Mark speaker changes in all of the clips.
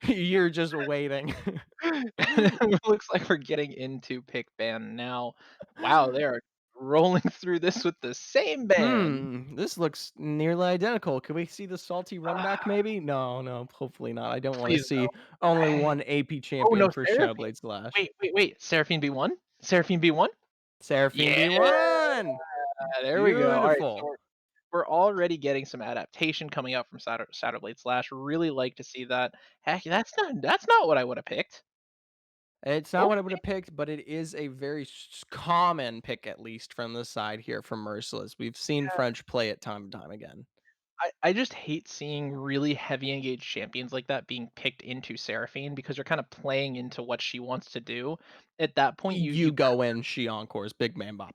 Speaker 1: You're just waiting.
Speaker 2: It looks like we're getting into pick ban now. Wow, they are rolling through this with the same band.
Speaker 1: This looks nearly identical. Can we see the salty run back
Speaker 2: Ah,
Speaker 1: maybe? No, no, hopefully not. I don't wanna
Speaker 2: please no.
Speaker 1: see only
Speaker 2: I
Speaker 1: one AP
Speaker 2: Oh, no,
Speaker 1: champion for
Speaker 2: Seraphine.
Speaker 1: Shadowblade Slash.
Speaker 2: Wait, Seraphine B1? Seraphine B1?
Speaker 1: Seraphine
Speaker 2: Yeah,
Speaker 1: B1!
Speaker 2: there we go. Alright, so
Speaker 1: Beautiful.
Speaker 2: we're already getting some adaptation coming out from Shadowblade Slash. Really like to see that. Heck, that's not what I would have picked.
Speaker 1: It's not what I would
Speaker 2: Okay.
Speaker 1: have picked, but it is a very common pick, at least from the side here from Merciless. We've seen French play it time and time again.
Speaker 2: I just hate seeing really heavy engaged champions like that being picked into Seraphine because you're kind of playing into what she wants to do. At that point, you
Speaker 1: You go in, she encores, big man bop.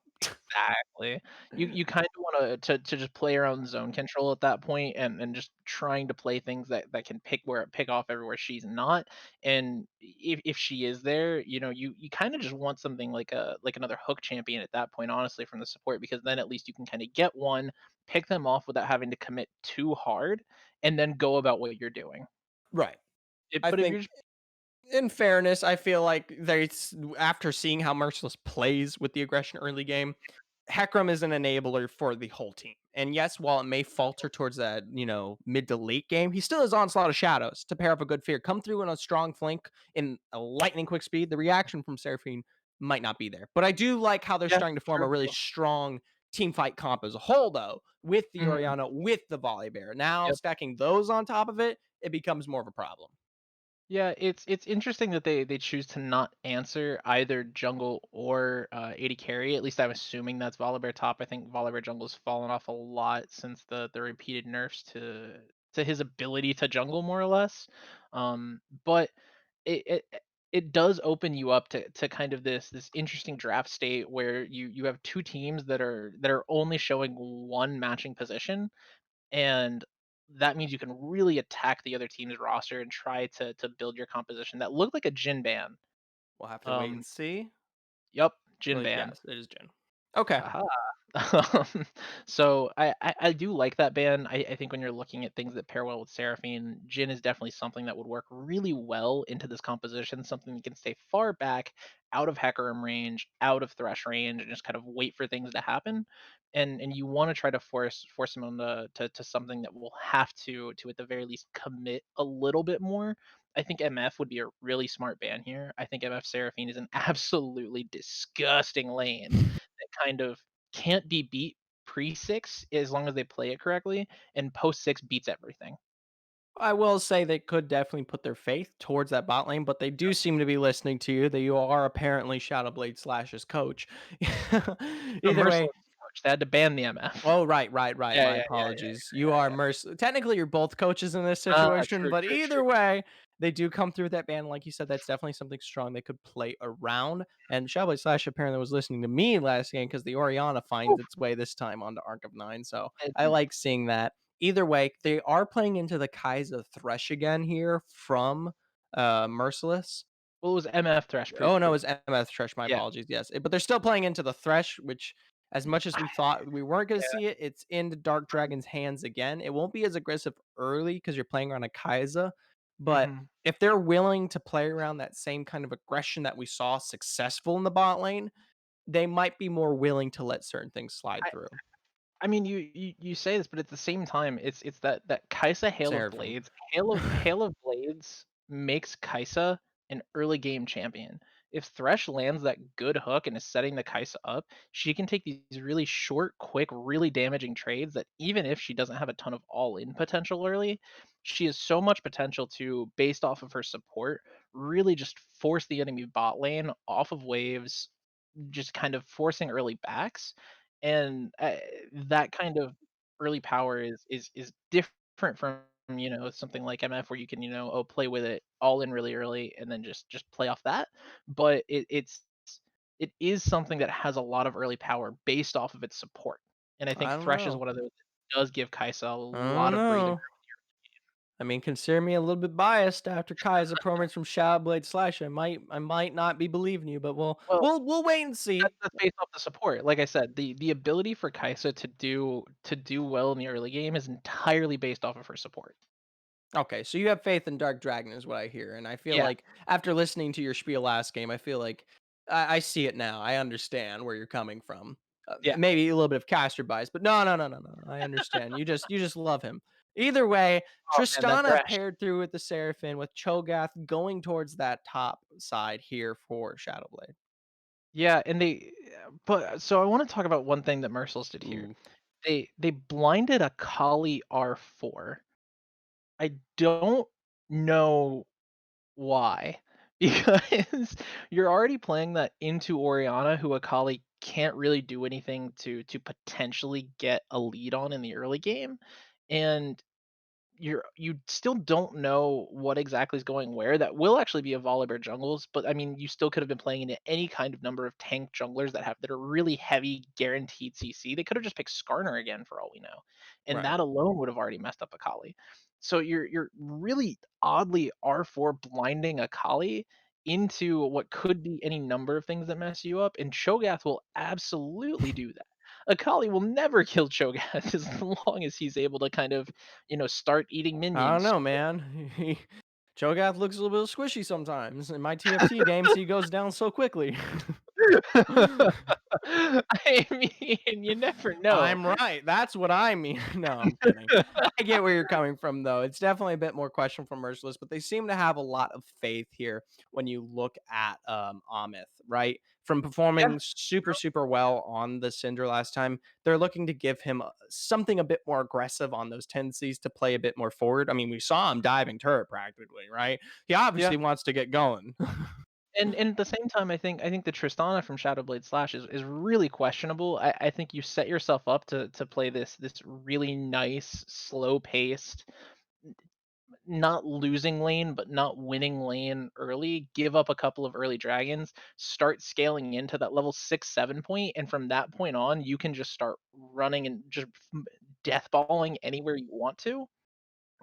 Speaker 2: exactly. You kind of want to just play around zone control at that point and just trying to play things that can pick off everywhere she's not. And if she is there, you kind of just want something like another hook champion at that point, honestly, from the support, because then at least you can kind of get one, pick them off without having to commit too hard, and then go about what you're doing.
Speaker 1: Right. I
Speaker 2: But if
Speaker 1: think
Speaker 2: you're just
Speaker 1: in fairness, I feel like there's after seeing how Merciless plays with the aggression early game, Hecarim is an enabler for the whole team. And yes, while it may falter towards that, mid to late game, he still has Onslaught of Shadows to pair up a good fear. Come through in a strong flank in a lightning quick speed. The reaction from Seraphine might not be there. But I do like how they're
Speaker 2: yeah,
Speaker 1: starting to form a
Speaker 2: true.
Speaker 1: really strong team fight comp as a whole, though, with the
Speaker 2: Mhm.
Speaker 1: Oriana, with the Volley Bear. Now,
Speaker 2: Yep.
Speaker 1: stacking those on top of it, it becomes more of a problem.
Speaker 2: Yeah, it's interesting that they choose to not answer either jungle or AD carry. At least I'm assuming that's Volibear top. I think Volibear jungle's fallen off a lot since the repeated nerfs to his ability to jungle, more or less. But it, it it does open you up to kind of this interesting draft state where you have two teams that are only showing one matching position, and that means you can really attack the other team's roster and try to build your composition that looked like a Jin ban.
Speaker 1: We'll have to wait
Speaker 2: Um,
Speaker 1: and see.
Speaker 2: yep, Jin
Speaker 1: Well,
Speaker 2: ban.
Speaker 1: yes, it is Jin. Okay.
Speaker 2: Aha. So I do like that ban. I think when you're looking at things that pair well with Seraphine, Jin is definitely something that would work really well into this composition, something that can stay far back, out of Hecarim range, out of Thresh range, and just kind of wait for things to happen. And you want to try to force him on to something that will have to at the very least commit a little bit more. I think MF would be a really smart ban here. I think MF Seraphine is an absolutely disgusting lane that kind of can't be beat pre-6 as long as they play it correctly, and post-6 beats everything.
Speaker 1: I will say they could definitely put their faith towards that bot lane, but they do seem to be listening to you. That you are apparently Shadowblade Slash's coach.
Speaker 2: No,
Speaker 1: Either way,
Speaker 2: Merciless coach. They had to ban the MF.
Speaker 1: oh right, right, right.
Speaker 2: Yeah,
Speaker 1: My
Speaker 2: yeah, yeah,
Speaker 1: apologies. You are
Speaker 2: yeah,
Speaker 1: Technically, you're both coaches in this situation,
Speaker 2: true,
Speaker 1: but
Speaker 2: true, true.
Speaker 1: either way, they do come through with that ban. Like you said, that's definitely something strong they could play around. And Shadowblade Slash apparently was listening to me last game because the Oriana finds
Speaker 2: Oof,
Speaker 1: its way this time onto Arc of Nine. So I
Speaker 2: and
Speaker 1: like seeing that. Either way, they are playing into the Kai'Sa Thresh again here from Merciless.
Speaker 2: well, it was MF Thresh
Speaker 1: Oh, no,
Speaker 2: pre
Speaker 1: it's MF Thresh, my
Speaker 2: yeah.
Speaker 1: apologies, yes, but they're still playing into the Thresh, which as much as we thought we weren't gonna
Speaker 2: Yeah,
Speaker 1: see it, it's in the Dark Dragon's hands again. It won't be as aggressive early because 'cause you're playing around a Kai'Sa, but
Speaker 2: mhm.
Speaker 1: if they're willing to play around that same kind of aggression that we saw successful in the bot lane, they might be more willing to let certain things slide
Speaker 2: I
Speaker 1: through.
Speaker 2: I mean, you say this, but at the same time, it's that Kai'Sa Hail of
Speaker 1: Seraphine.
Speaker 2: Blades. Hail of Blades makes Kai'Sa an early game champion. If Thresh lands that good hook and is setting the Kai'Sa up, she can take these really short, quick, really damaging trades that even if she doesn't have a ton of all-in potential early, she has so much potential to, based off of her support, really just force the enemy bot lane off of waves, just kind of forcing early backs, and that kind of early power is different from something like MF where you can play with it all in really early and then just play off that. But it is something that has a lot of early power based off of its support, and I think
Speaker 1: I don't
Speaker 2: Thresh is
Speaker 1: know.
Speaker 2: one of those that does give Kai'Sa a
Speaker 1: I don't
Speaker 2: lot of breathing
Speaker 1: know.
Speaker 2: room.
Speaker 1: I mean, consider me a little bit biased after Kai's performance from Shadowblade Slash. I might not be believing you, but we'll
Speaker 2: Well,
Speaker 1: we'll we'll wait and
Speaker 2: That's
Speaker 1: see.
Speaker 2: that's based off the support. Like I said, the ability for Kai'Sa to do well in the early game is entirely based off of her support.
Speaker 1: Okay, so you have faith in Dark Dragon is what I hear, and I feel
Speaker 2: Yeah,
Speaker 1: like after listening to your spiel last game, I feel like I see it now. I understand where you're coming from.
Speaker 2: yeah.
Speaker 1: Maybe a little bit of caster bias, but no, no, no, no, no. I understand. You just love him. Either way,
Speaker 2: Oh, man, that
Speaker 1: Tristana
Speaker 2: thresh.
Speaker 1: paired through with the Seraphim with Cho'Gath going towards that top side here for Shadowblade.
Speaker 2: Yeah, and but so I wanna talk about one thing that Merciless did here.
Speaker 1: Ooh,
Speaker 2: They blinded a Kali R4. I don't know why, because you're already playing that into Orianna, who Akali can't really do anything to potentially get a lead on in the early game, and you still don't know what exactly is going where. That will actually be a Volibear jungles, but I mean, you still could have been playing into any kind of number of tank junglers that are really heavy guaranteed CC. They could have just picked Skarner again for all we know, and
Speaker 1: right.
Speaker 2: that alone would have already messed up Akali. So you're really oddly R4 blinding Akali into what could be any number of things that mess you up, and Cho'Gath will absolutely do that. Akali will never kill Cho'Gath as long as he's able to kind of start eating
Speaker 1: I don't
Speaker 2: minions.
Speaker 1: know, man. Cho'Gath looks a little bit squishy sometimes. In my TFT games, he goes down so quickly.
Speaker 2: I mean, you never know.
Speaker 1: I'm right. That's what I mean. No, I'm kidding. I get where you're coming from, though. It's definitely a bit more question from Merciless, but they seem to have a lot of faith here when you look at Amith, right? From
Speaker 2: Yeah,
Speaker 1: performing super, super well on the Cinder last time, they're looking to give him something a bit more aggressive on those tendencies to play a bit more forward. I mean, we saw him diving turret practically, right? He
Speaker 2: yeah.
Speaker 1: obviously wants to get going.
Speaker 2: And at the same time, I think the Tristana from Shadowblade Slash is really questionable. I think you set yourself up to play this really nice, slow paced, not losing lane, but not winning lane early, give up a couple of early dragons, start scaling into that level 6, 7 point, and from that point on, you can just start running and just deathballing anywhere you want to.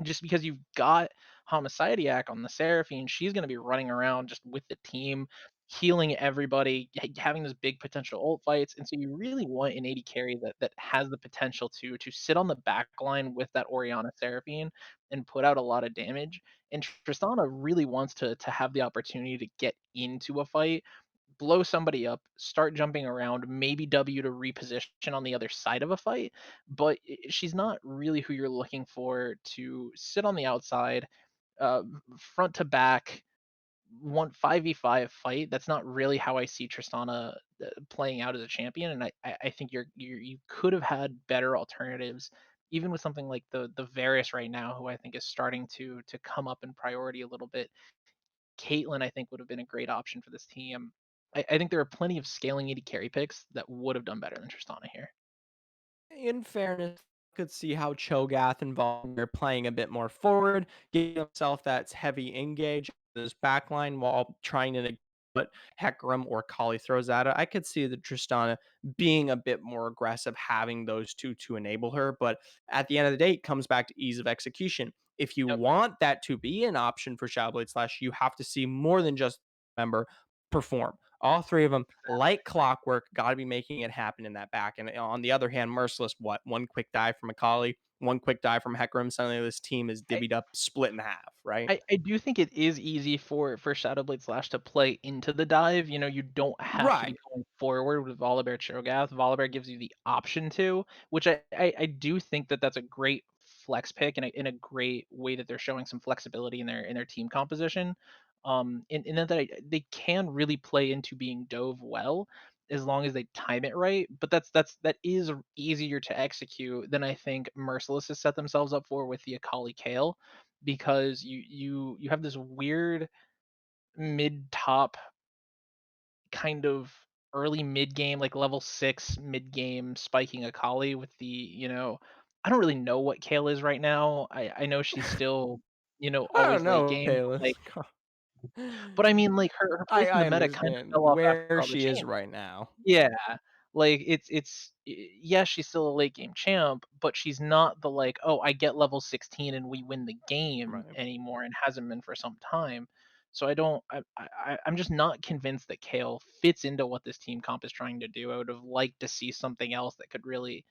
Speaker 2: Just because you've got Homicidiac on the Seraphine, she's gonna be running around just with the team, healing everybody, having those big potential ult fights, and so you really want an AD carry that has the potential to sit on the back line with that Orianna Seraphine and put out a lot of damage, and Tristana really wants to have the opportunity to get into a fight, blow somebody up, start jumping around, maybe W to reposition on the other side of a fight, but she's not really who you're looking for to sit on the outside, uh, front to back, one 5v5 fight. That's not really how I see Tristana playing out as a champion, and I think you could have had better alternatives, even with something like the Varus right now, who I think is starting to come up in priority a little bit. Caitlyn, I think, would have been a great option for this team. I think there are plenty of scaling 80 carry picks that would have done better than Tristana here.
Speaker 1: In fairness, I could see how Cho'Gath involved there playing a bit more forward, giving himself that heavy engage in his backline while trying to negate what Hecarim or Kali throws at it. I could see the Tristana being a bit more aggressive, having those two to enable her. But at the end of the day, it comes back to ease of execution. If you
Speaker 2: Yep.
Speaker 1: want that to be an option for Shadowblade Slash, you have to see more than just member perform. All three of them, like clockwork, got to be making it happen in that back. And on the other hand, Merciless, what? One quick dive from Akali, one quick dive from Hecarim. Suddenly this team is
Speaker 2: I,
Speaker 1: divvied up, split in half, right?
Speaker 2: I do think it is easy for Shadowblade Slash to play into the dive. You don't have to be
Speaker 1: Right.
Speaker 2: going forward with Volibear Cho'Gath. Volibear gives you the option to, which I do think that that's a great flex pick and in a great way that they're showing some flexibility in their team composition. In that they can really play into being dove well as long as they time it right. But that is easier to execute than I think Merciless has set themselves up for with the Akali Kale, because you have this weird mid top kind of early mid game, like level 6 mid game spiking Akali with I don't really know what Kale is right now. I know she's still,
Speaker 1: I don't
Speaker 2: always late
Speaker 1: know,
Speaker 2: game,
Speaker 1: Kayla.
Speaker 2: but I mean, like, her place in the
Speaker 1: I
Speaker 2: meta kind of
Speaker 1: understand
Speaker 2: fell off
Speaker 1: where
Speaker 2: after all the
Speaker 1: she is
Speaker 2: changes.
Speaker 1: right now.
Speaker 2: Yeah, like, yes, she's still a late game champ, but she's not the, like, "Oh, I get level 16 and we win the game"
Speaker 1: Right.
Speaker 2: anymore, and hasn't been for some time. So I don't I'm just not convinced that Kale fits into what this team comp is trying to do. I would have liked to see something else that could really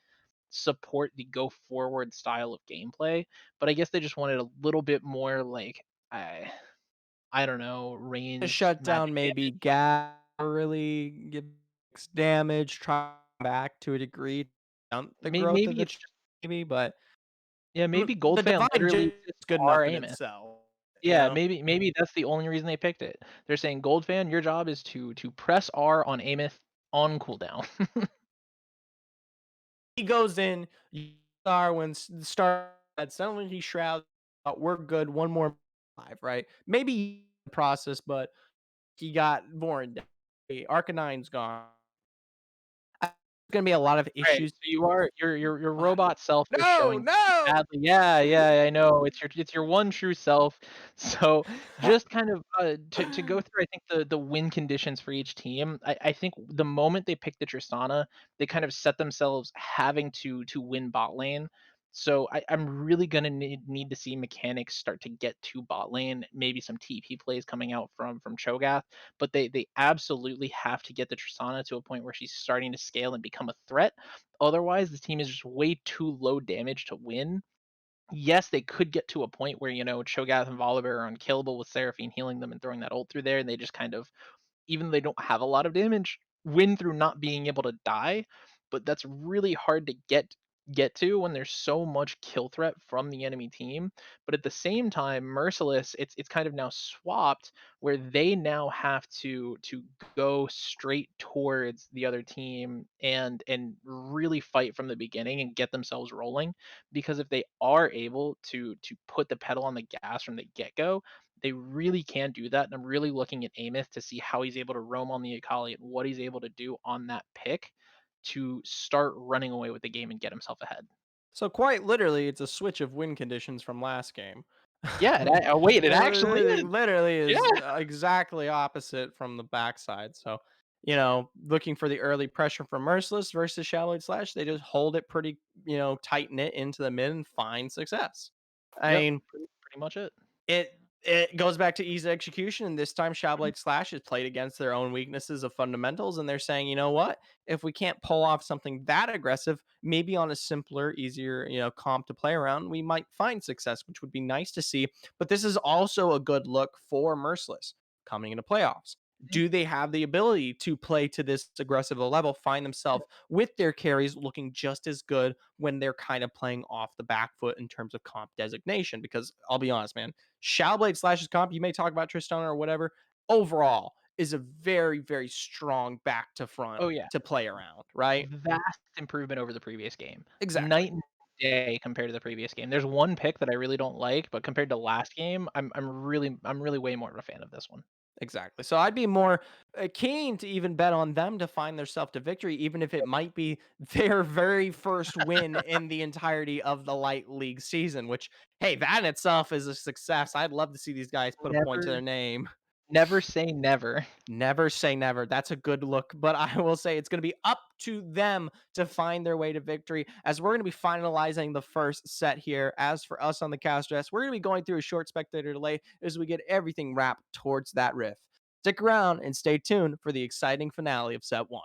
Speaker 2: support the go forward style of gameplay, but I guess they just wanted a little bit more like I don't know,
Speaker 1: To
Speaker 2: ranged
Speaker 1: shut down
Speaker 2: magic
Speaker 1: maybe
Speaker 2: damage.
Speaker 1: gas, really give damage, try back to a degree, stunt the growth of
Speaker 2: Maybe
Speaker 1: the
Speaker 2: it's just
Speaker 1: maybe, but
Speaker 2: yeah, maybe
Speaker 1: the
Speaker 2: Goldfan
Speaker 1: divine
Speaker 2: literally
Speaker 1: just
Speaker 2: exists
Speaker 1: good
Speaker 2: for
Speaker 1: enough in
Speaker 2: Amos.
Speaker 1: itself, you
Speaker 2: Yeah,
Speaker 1: know?
Speaker 2: maybe that's the only reason they picked it. They're saying, "Goldfan, your job is to press R on Amos on cooldown."
Speaker 1: He goes in, star when star suddenly he shrouds, we're good, one more 5, right? Maybe the process, but he got Vorin down. Arcanine's gone. Gonna be a lot of
Speaker 2: Right,
Speaker 1: issues.
Speaker 2: so you are your robot self is
Speaker 1: No,
Speaker 2: showing
Speaker 1: no!
Speaker 2: badly. Yeah, yeah, I know. It's your one true self. So, just kind of, to go through, I think the win conditions for each team, I think the moment they picked the Tristana, they kind of set themselves having to win bot lane. So, I'm really gonna need to see mechanics start to get to bot lane, maybe some TP plays coming out from Cho'Gath, but they absolutely have to get the Tristana to a point where she's starting to scale and become a threat. Otherwise, this team is just way too low damage to win. Yes, they could get to a point where, Cho'Gath and Volibear are unkillable with Seraphine healing them and throwing that ult through there, and they just kind of, even though they don't have a lot of damage, win through not being able to die. But that's really hard to get to when there's so much kill threat from the enemy team. But at the same time, Merciless, it's kind of now swapped where they now have to go straight towards the other team and really fight from the beginning and get themselves rolling. Because if they are able to put the pedal on the gas from the get-go, they really can do that, and I'm really looking at Amos to see how he's able to roam on the Akali and what he's able to do on that pick to start running away with the game and get himself ahead.
Speaker 1: So quite literally, it's a switch of win conditions from last game.
Speaker 2: Yeah, wait, it actually
Speaker 1: It
Speaker 2: is.
Speaker 1: literally
Speaker 2: Yeah.
Speaker 1: is exactly opposite from the backside. So, looking for the early pressure from Merciless versus Shallow Slash, they just hold it pretty, tight knit into the mid and find success. I
Speaker 2: Yep,
Speaker 1: mean,
Speaker 2: pretty much it.
Speaker 1: it goes back to easy execution, and this time Shadowblade Slash is played against their own weaknesses of fundamentals, and they're saying, you know what? If we can't pull off something that aggressive, maybe on a simpler, easier, comp to play around, we might find success, which would be nice to see. But this is also a good look for Merciless coming into playoffs.
Speaker 2: Mhm.
Speaker 1: Do they have the ability to play to this aggressive a level, find themselves with their carries looking just as good when they're kind of playing off the back foot in terms of comp designation? Because I'll be honest, man, Shadowblade Slash's comp, you may talk about Tristana or whatever, overall is a very, very strong back to front
Speaker 2: Oh, yeah.
Speaker 1: to play around, right?
Speaker 2: Vast improvement over the previous game.
Speaker 1: Exactly.
Speaker 2: Night and day compared to the previous game. There's one pick that I really don't like, but compared to last game, I'm really way more of a fan of this one.
Speaker 1: Exactly. So I'd be more keen to even bet on them to find their self to victory, even if it might be their very first win in the entirety of the Light League season, which, hey, that in itself is a success. I'd love to see these guys put a point to
Speaker 2: Never
Speaker 1: their name.
Speaker 2: never say never.
Speaker 1: Never say never. That's a good look, but I will say it's going to be up to them to find their way to victory as we're going to be finalizing the first set here. As for us on the cast dress, we're going to be going through a short spectator delay as we get everything wrapped towards that riff. Stick around and stay tuned for the exciting finale of set one.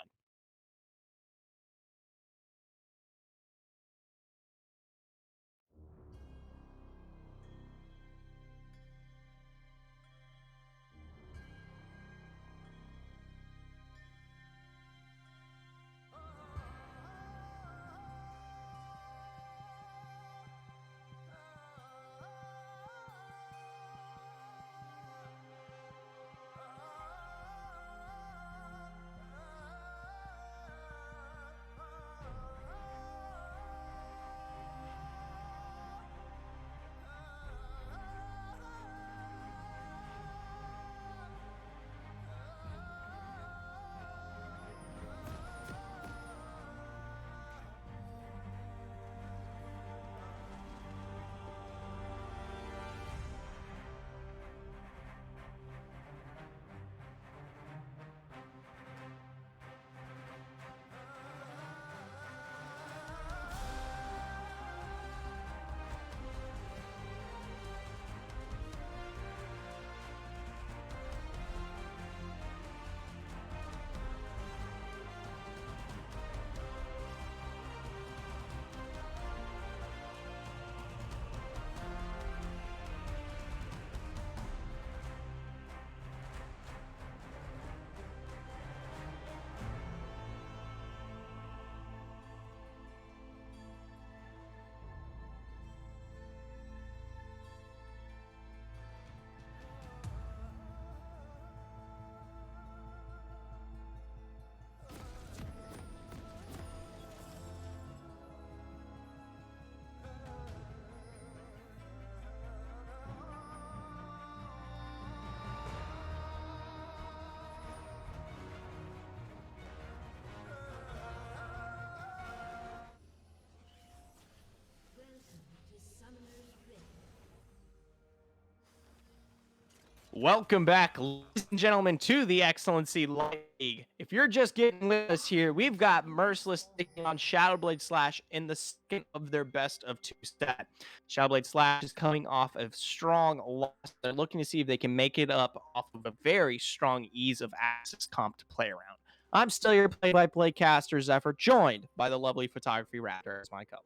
Speaker 1: Welcome back, ladies and gentlemen, to the Excellency League. If you're just getting with us here, we've got Merciless taking on Shadowblade Slash in the second of their best of two set. Shadowblade Slash is coming off a strong loss. They're looking to see if they can make it up off of a very strong ease of access comp to play around. I'm still your play-by-play caster, Zephyr, joined by the lovely photography Raptor as my color.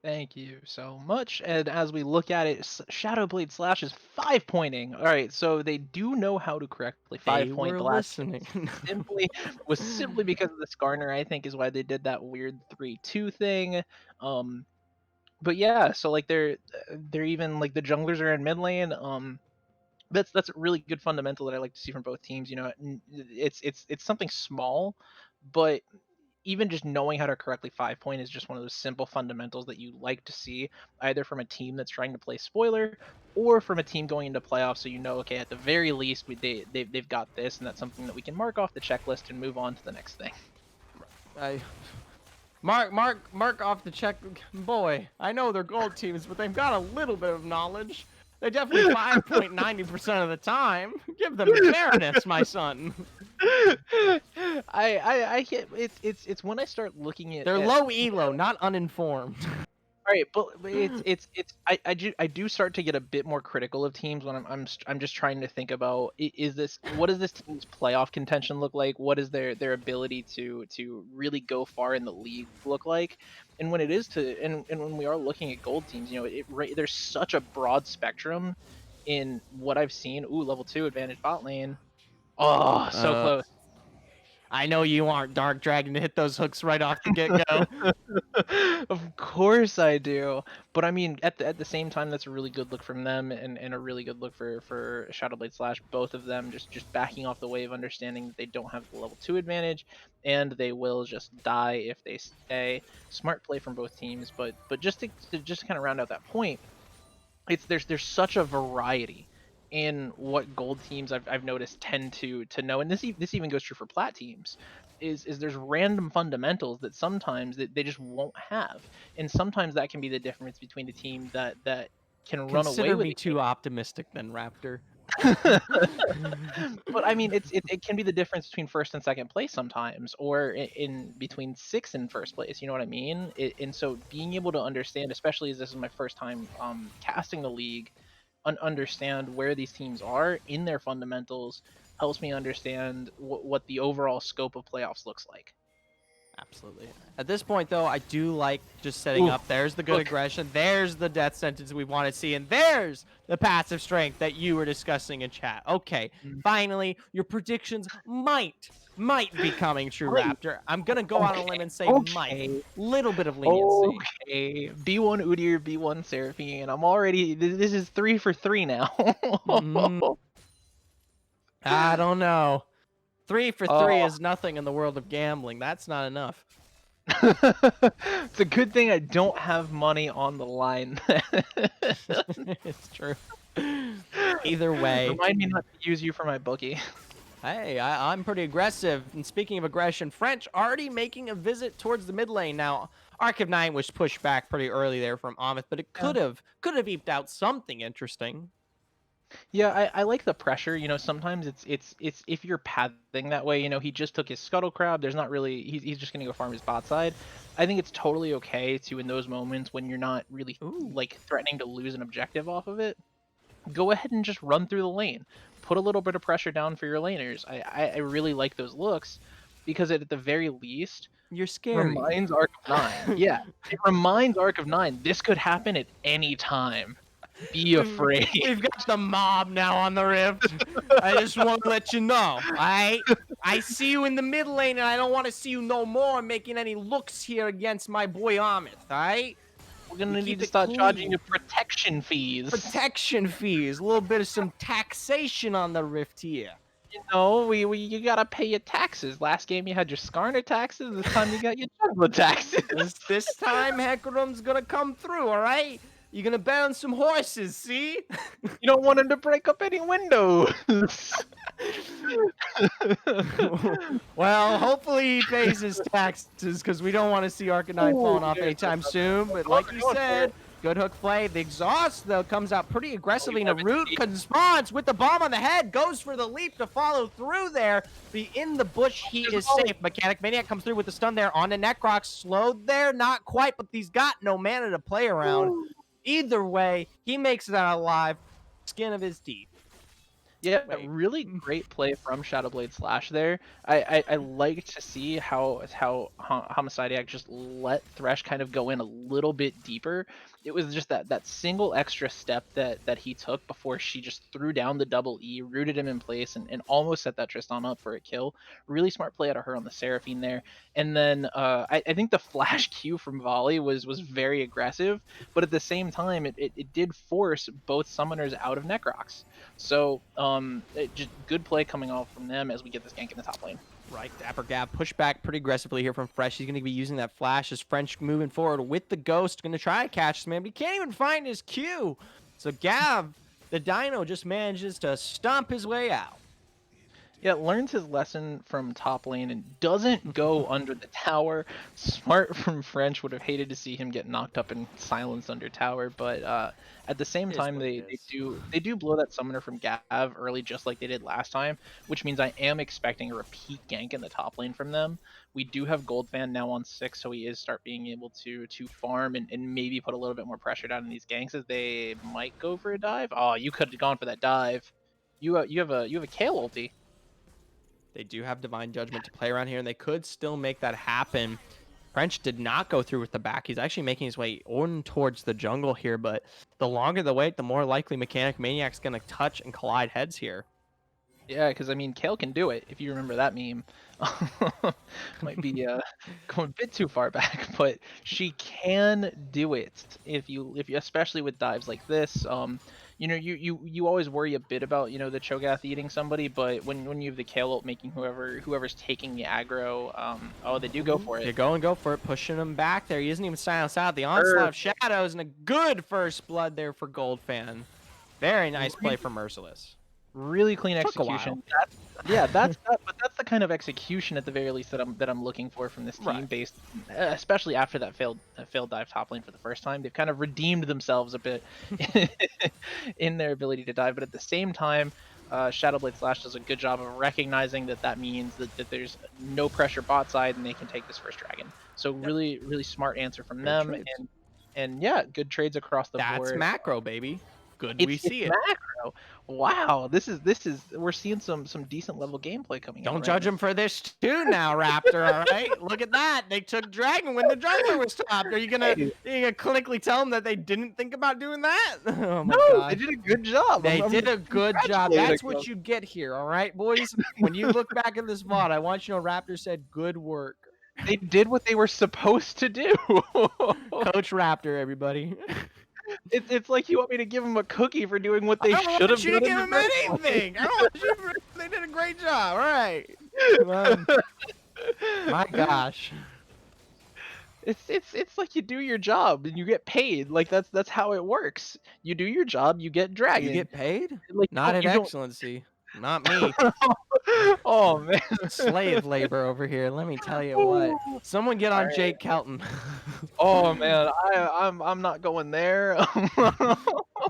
Speaker 2: Thank you so much. And as we look at it, Shadowblade Slash is 5 pointing. All right, so they do know how to correctly
Speaker 1: They
Speaker 2: 5 point
Speaker 1: were
Speaker 2: the last
Speaker 1: listening.
Speaker 2: game. Simply because of the Skarner, I think, is why they did that weird 3-2 thing. Um, but yeah, so like they're even like the junglers are in mid lane. That's a really good fundamental that I like to see from both teams. It's something small, but even just knowing how to correctly 5 point is just one of those simple fundamentals that you like to see either from a team that's trying to play spoiler or from a team going into playoffs. So okay, at the very least, they've got this, and that's something that we can mark off the checklist and move on to the next thing.
Speaker 1: I mark off the check. Boy, I know they're gold teams, but they've got a little bit of knowledge. They definitely 5.90% of the time. Give them fairness, my son.
Speaker 2: I it's when I start looking
Speaker 1: They're
Speaker 2: at
Speaker 1: low elo, not uninformed.
Speaker 2: All right, but it's I do start to get a bit more critical of teams when I'm just trying to think about what does this team's playoff contention look like? What is their ability to really go far in the league look like? And when it is and when we are looking at gold teams, there's such a broad spectrum in what I've seen. Ooh, level 2 advantage bot lane. Oh, so
Speaker 1: Uh,
Speaker 2: close.
Speaker 1: I know you aren't Dark Dragon to hit those hooks right off the get-go.
Speaker 2: Of course I do. But I mean, at the same time, that's a really good look from them, and a really good look for Shadowblade Slash. Both of them just backing off the wave, understanding that they don't have the level 2 advantage, and they will just die if they stay. Smart play from both teams, but just to kind of round out that point, there's such a variety in what gold teams I've noticed tend to know, and this even goes true for plat teams. Is there's random fundamentals that sometimes they just won't have, and sometimes that can be the difference between a team that can run away
Speaker 1: Consider
Speaker 2: with
Speaker 1: me
Speaker 2: a game.
Speaker 1: too optimistic then, Raptor.
Speaker 2: But I mean, it can be the difference between first and second place sometimes, or in between sixth and first place. You know what I mean? And so being able to understand, especially as this is my first time casting the league, understand where these teams are in their fundamentals helps me understand what the overall scope of playoffs looks like.
Speaker 1: Absolutely. At this point, though, I do like just setting
Speaker 2: Ooh,
Speaker 1: up. There's the good
Speaker 2: look.
Speaker 1: aggression. There's the death sentence we want to see. And there's the passive strength that you were discussing in chat. Okay,
Speaker 2: Mm,
Speaker 1: finally, your predictions might be coming true,
Speaker 2: Right.
Speaker 1: Raptor. I'm going to go out on a
Speaker 2: Okay.
Speaker 1: limb and say might.
Speaker 2: Okay.
Speaker 1: Little bit of leniency.
Speaker 2: Okay. B1 Udyr, B1 Seraphine. I'm already. This is 3 for 3 now.
Speaker 1: Mm, I don't know. 3 for 3
Speaker 2: Oh.
Speaker 1: is nothing in the world of gambling. That's not enough.
Speaker 2: It's a good thing I don't have money on the line.
Speaker 1: It's true. Either way.
Speaker 2: Remind me not to use you for my bookie.
Speaker 1: Hey, I'm pretty aggressive. And speaking of aggression, French already making a visit towards the mid lane. Now, Arc of Nine was pushed back pretty early there from Amith, but it
Speaker 2: Yeah.
Speaker 1: could have eked out something interesting.
Speaker 2: Yeah, I like the pressure. Sometimes it's if you're pathing that way. He just took his scuttle crab. There's not really he's just gonna go farm his bot side. I think it's totally okay to in those moments when you're not really
Speaker 1: Ooh,
Speaker 2: like threatening to lose an objective off of it. Go ahead and just run through the lane. Put a little bit of pressure down for your laners. I really like those looks because it at the very least
Speaker 1: you're scary.
Speaker 2: reminds Arc of Nine. Yeah, it reminds Arc of Nine. This could happen at any time. Be afraid.
Speaker 1: We've got the mob now on the rift. I just want to let you know. I see you in the mid lane, and I don't want to see you no more making any looks here against my boy Amith. All right.
Speaker 2: We're gonna
Speaker 1: You
Speaker 2: need
Speaker 1: keep
Speaker 2: to
Speaker 1: it
Speaker 2: start charging
Speaker 1: clean.
Speaker 2: you protection fees.
Speaker 1: Protection fees, a little bit of some taxation on the rift here.
Speaker 2: You gotta pay your taxes. Last game you had your Skarner taxes. This time you got your Juggler taxes.
Speaker 1: This time Hecarim's gonna come through, all right? You're gonna bet on some horses, see?
Speaker 2: You don't want him to break up any windows.
Speaker 1: Well, hopefully he pays his taxes because we don't want to see Arcanine falling off anytime soon. But like you said, Good hook play. The exhaust, though, comes out pretty
Speaker 2: Oh, we
Speaker 1: aggressively, and a
Speaker 2: might have
Speaker 1: root
Speaker 2: been
Speaker 1: responds with the bomb on the head, goes for the leap to follow through there. Be in the bush, he
Speaker 2: There's a
Speaker 1: is
Speaker 2: volley.
Speaker 1: safe. Mechanic Maniac comes through with the stun there on the Necrox. Slowed there, not quite, but he's got no mana to play around.
Speaker 2: Woo.
Speaker 1: Either way, he makes it out alive. Skin of his teeth.
Speaker 2: Yeah,
Speaker 1: Wait.
Speaker 2: really great play from Shadowblade Slash there. I like to see how Homicidiac just let Thresh kind of go in a little bit deeper. It was just that single extra step that he took before she just threw down the double E, rooted him in place, and almost set that Tristan up for a kill. Really smart play out of her on the Seraphine there. And then I think the flash Q from Volley was very aggressive, but at the same time it did force both summoners out of Necrox. So just good play coming off from them as we get this gank in the top lane.
Speaker 1: Right, Dapper Gab push back pretty aggressively here from Fresh. He's going to be using that flash as French moving forward with the Ghost. Going to try to catch this man, but he can't even find his Q. So Gav, the Dino, just manages to stomp his way out.
Speaker 2: Yeah, learns his lesson from top lane and doesn't go under the tower. Smart from French. Would have hated to see him get knocked up and silenced under tower, but at the same
Speaker 1: It is
Speaker 2: time
Speaker 1: what it
Speaker 2: they
Speaker 1: is.
Speaker 2: do blow that summoner from Gav early, just like they did last time, which means I am expecting a repeat gank in the top lane from them. We do have Goldfan now on 6, so he is start being able to farm and maybe put a little bit more pressure down in these ganks as they might go for a dive. Oh, you could have gone for that dive. You have a Kale ulti.
Speaker 1: They do have Divine Judgment to play around here, and they could still make that happen. French did not go through with the back. He's actually making his way on towards the jungle here, but the longer the wait, the more likely Mechanic Maniac's going to touch and collide heads here.
Speaker 2: Yeah, because I mean, Kale can do it. If you remember that meme, might be going a bit too far back, but she can do it. If you especially with dives like this, you always worry a bit about the Cho'Gath eating somebody, but when you have the Kale ult making whoever's taking the aggro, oh, they do go for
Speaker 1: They're
Speaker 2: it.
Speaker 1: going, go for it, pushing him back there. He isn't even silenced out. The onslaught of
Speaker 2: Perfect.
Speaker 1: shadows and a good first blood there for Goldfan. Very nice play
Speaker 2: Really,
Speaker 1: for Merciless.
Speaker 2: really clean
Speaker 1: Took a while.
Speaker 2: execution. Yeah, but that's the kind of execution at the very least that I'm looking for from this team,
Speaker 1: Right.
Speaker 2: based especially after that failed dive top lane for the first time. They've kind of redeemed themselves a bit in their ability to dive, but at the same time, Shadowblade Slash does a good job of recognizing that means that there's no pressure bot side and they can take this first dragon. So
Speaker 1: Yep.
Speaker 2: really smart answer from
Speaker 1: Good
Speaker 2: them,
Speaker 1: trades.
Speaker 2: and yeah, good trades across the
Speaker 1: That's
Speaker 2: board.
Speaker 1: macro, baby. Good we
Speaker 2: It's
Speaker 1: see it.
Speaker 2: macro. Wow, this is we're seeing some decent level gameplay coming out
Speaker 1: Don't
Speaker 2: right
Speaker 1: judge
Speaker 2: now.
Speaker 1: him for this too now, Raptor, all right? Look at that. They took Dragon when the jungler was topped.
Speaker 2: Hey,
Speaker 1: You gonna clinically tell them that they didn't think about doing that? Oh my
Speaker 2: no, they
Speaker 1: gosh.
Speaker 2: did a good job.
Speaker 1: They
Speaker 2: I'm
Speaker 1: did a good job.
Speaker 2: congratulating
Speaker 1: That's
Speaker 2: them.
Speaker 1: what you get here, all right, boys? When you look back at this VOD, I want you to know Raptor said good work.
Speaker 2: They did what they were supposed to do.
Speaker 1: Coach Raptor, everybody.
Speaker 2: It's like you want me to give them a cookie for doing what
Speaker 1: I
Speaker 2: they
Speaker 1: don't
Speaker 2: should
Speaker 1: want
Speaker 2: have
Speaker 1: you to
Speaker 2: done in
Speaker 1: give
Speaker 2: the
Speaker 1: him
Speaker 2: first place.
Speaker 1: anything. I don't want you to, they did a great job. All right. My gosh.
Speaker 2: It's like you do your job and you get paid. Like that's how it works. You do your job, you get
Speaker 1: You
Speaker 2: dragon.
Speaker 1: get paid?
Speaker 2: Like
Speaker 1: Not at
Speaker 2: you don't.
Speaker 1: Excellency. Not me.
Speaker 2: Oh man.
Speaker 1: Slave labor over here. Let me tell you what.
Speaker 2: All
Speaker 1: Someone get on
Speaker 2: right.
Speaker 1: Jake Kelton.
Speaker 2: Oh man, I'm not going there.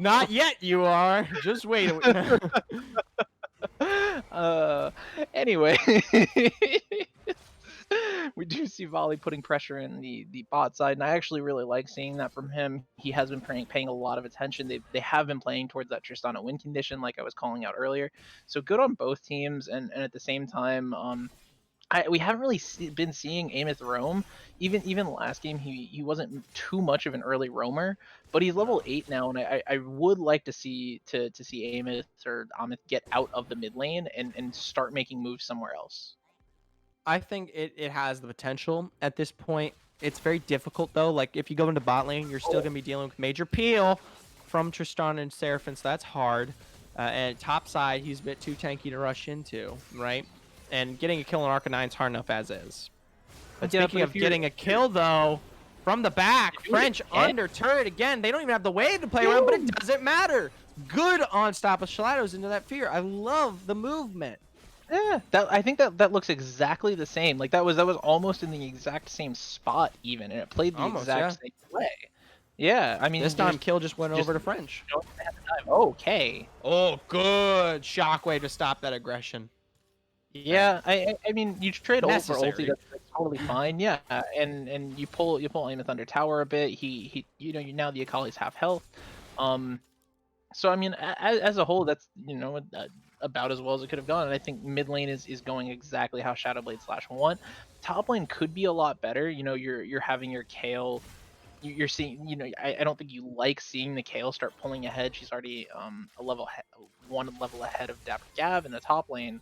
Speaker 1: Not yet, you are. Just wait.
Speaker 2: uh, anyway, we do see Volley putting pressure in the bot side, and I actually really like seeing that from him. He has been paying a lot of attention. They have been playing towards that Tristana win condition, like I was calling out earlier. So good on both teams, and at the same time, we haven't really been seeing Amith roam. Even last game, he wasn't too much of an early roamer, but he's level 8 now, and I would like to see Amith or Amith get out of the mid lane and start making moves somewhere else.
Speaker 1: I think it has the potential at this point. It's very difficult, though. Like, if you go into bot lane, you're still going to be dealing with major peel from Tristan and Seraphine, so that's hard. And top side, he's a bit too tanky to rush into, right? And getting a kill on Arcanine is hard enough as is. But
Speaker 2: Yeah,
Speaker 1: speaking
Speaker 2: but
Speaker 1: of getting a kill, though, from the back,
Speaker 2: do it
Speaker 1: French
Speaker 2: again?
Speaker 1: under turret again. They don't even have the wave to play around, but it doesn't matter. Good on stop of Shadows into that fear. I love the movement.
Speaker 2: Yeah, I think that looks exactly the same. Like that was almost in the exact same spot even, and it played the
Speaker 1: Almost,
Speaker 2: exact
Speaker 1: yeah.
Speaker 2: same way. Yeah, I
Speaker 1: This
Speaker 2: mean,
Speaker 1: time, kill just went
Speaker 2: just
Speaker 1: over to French.
Speaker 2: showing they have the time. Okay.
Speaker 1: Oh, good shockwave to stop that aggression. Very
Speaker 2: Yeah, I mean, you trade ult for ulti,
Speaker 1: necessary.
Speaker 2: that's totally fine, yeah, and you pull Aim of Thunder Tower a bit, he you now the Akali's half health, um, so I mean, as a whole, that's, about as well as it could have gone, and I think mid lane is going exactly how Shadowblade Slash want. Top lane could be a lot better, you're having your Kayle, you're seeing, I don't think you like seeing the Kayle start pulling ahead, she's already, one level ahead of Dapper Gav in the top lane,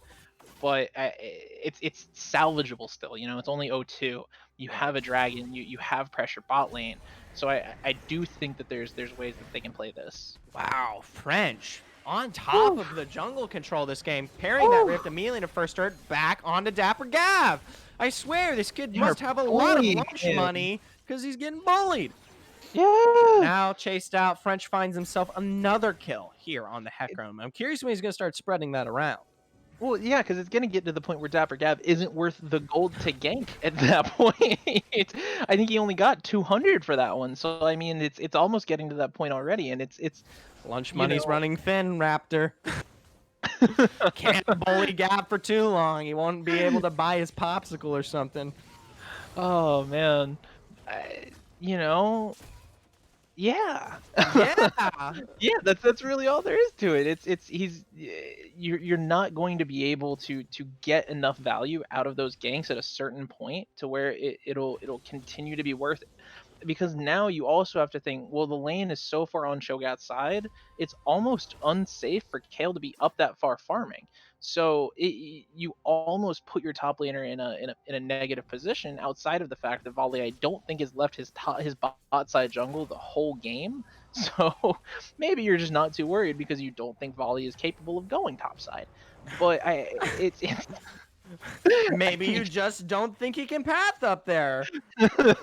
Speaker 2: but it's salvageable still. It's only 0-2. You
Speaker 1: Right.
Speaker 2: have a dragon. You have pressure bot lane. So I do think that there's ways that they can play this.
Speaker 1: Wow, French on top
Speaker 2: Woo,
Speaker 1: of the jungle control this game, parrying that
Speaker 2: woo.
Speaker 1: Rift immediately to first start back onto Dapper Gav. I swear, this kid
Speaker 2: They are
Speaker 1: must have a lot of
Speaker 2: bullying
Speaker 1: lunch
Speaker 2: him.
Speaker 1: money because he's getting bullied.
Speaker 2: Yeah.
Speaker 1: Now chased out, French finds himself another kill here on the Hecarim. I'm curious when he's going to start spreading that around.
Speaker 2: Well, yeah, because it's gonna get to the point where Dapper Gab isn't worth the gold to gank at that point. I think he only got 200 for that one. So I mean, it's almost getting to that point already, and it's
Speaker 1: Lunch
Speaker 2: you
Speaker 1: money's
Speaker 2: know.
Speaker 1: running thin, Raptor. Can't bully Gab for too long. He won't be able to buy his popsicle or something.
Speaker 2: Oh man, I, you know, yeah.
Speaker 1: Yeah.
Speaker 2: Yeah, that's really all there is to it. It's he's you're not going to be able to get enough value out of those ganks at a certain point to where it'll continue to be worth it. Because now you also have to think, well, the lane is so far on Shogat's side, it's almost unsafe for Kale to be up that far farming. So you almost put your top laner in a negative position outside of the fact that Volley I don't think has left his bot side jungle the whole game. So maybe you're just not too worried because you don't think Volley is capable of going topside. But it's
Speaker 1: Maybe you just don't think he can path up there.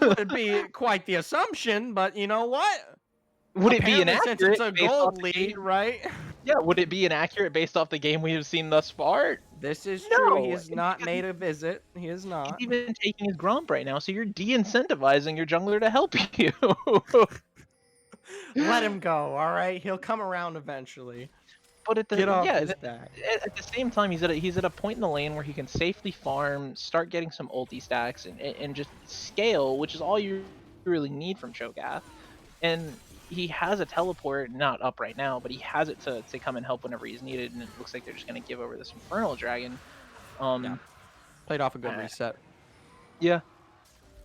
Speaker 1: Would be quite the assumption, but you know what?
Speaker 2: would it be
Speaker 1: Apparently, since it's
Speaker 2: inaccurate
Speaker 1: a
Speaker 2: based off
Speaker 1: gold
Speaker 2: the
Speaker 1: lead,
Speaker 2: game?
Speaker 1: right?
Speaker 2: Yeah, would it be inaccurate based off the game we have seen thus far?
Speaker 1: This is true. He
Speaker 2: No,
Speaker 1: has
Speaker 2: it's
Speaker 1: not
Speaker 2: because
Speaker 1: made a visit. He is
Speaker 2: he's
Speaker 1: not.
Speaker 2: even taking his Gromp right now, so you're de-incentivizing your jungler to help you.
Speaker 1: Let him go, all right? He'll come around eventually.
Speaker 2: But
Speaker 1: Get off
Speaker 2: yeah,
Speaker 1: his back.
Speaker 2: at the same time, he's at a point in the lane where he can safely farm, start getting some ulti stacks, and just scale, which is all you really need from Cho'Gath. And he has a teleport, not up right now, but he has it to come and help whenever he's needed. And it looks like they're just going to give over this Infernal Dragon.
Speaker 1: Yeah.
Speaker 2: Um,
Speaker 1: Played off a good
Speaker 2: uh,
Speaker 1: reset.
Speaker 2: yeah,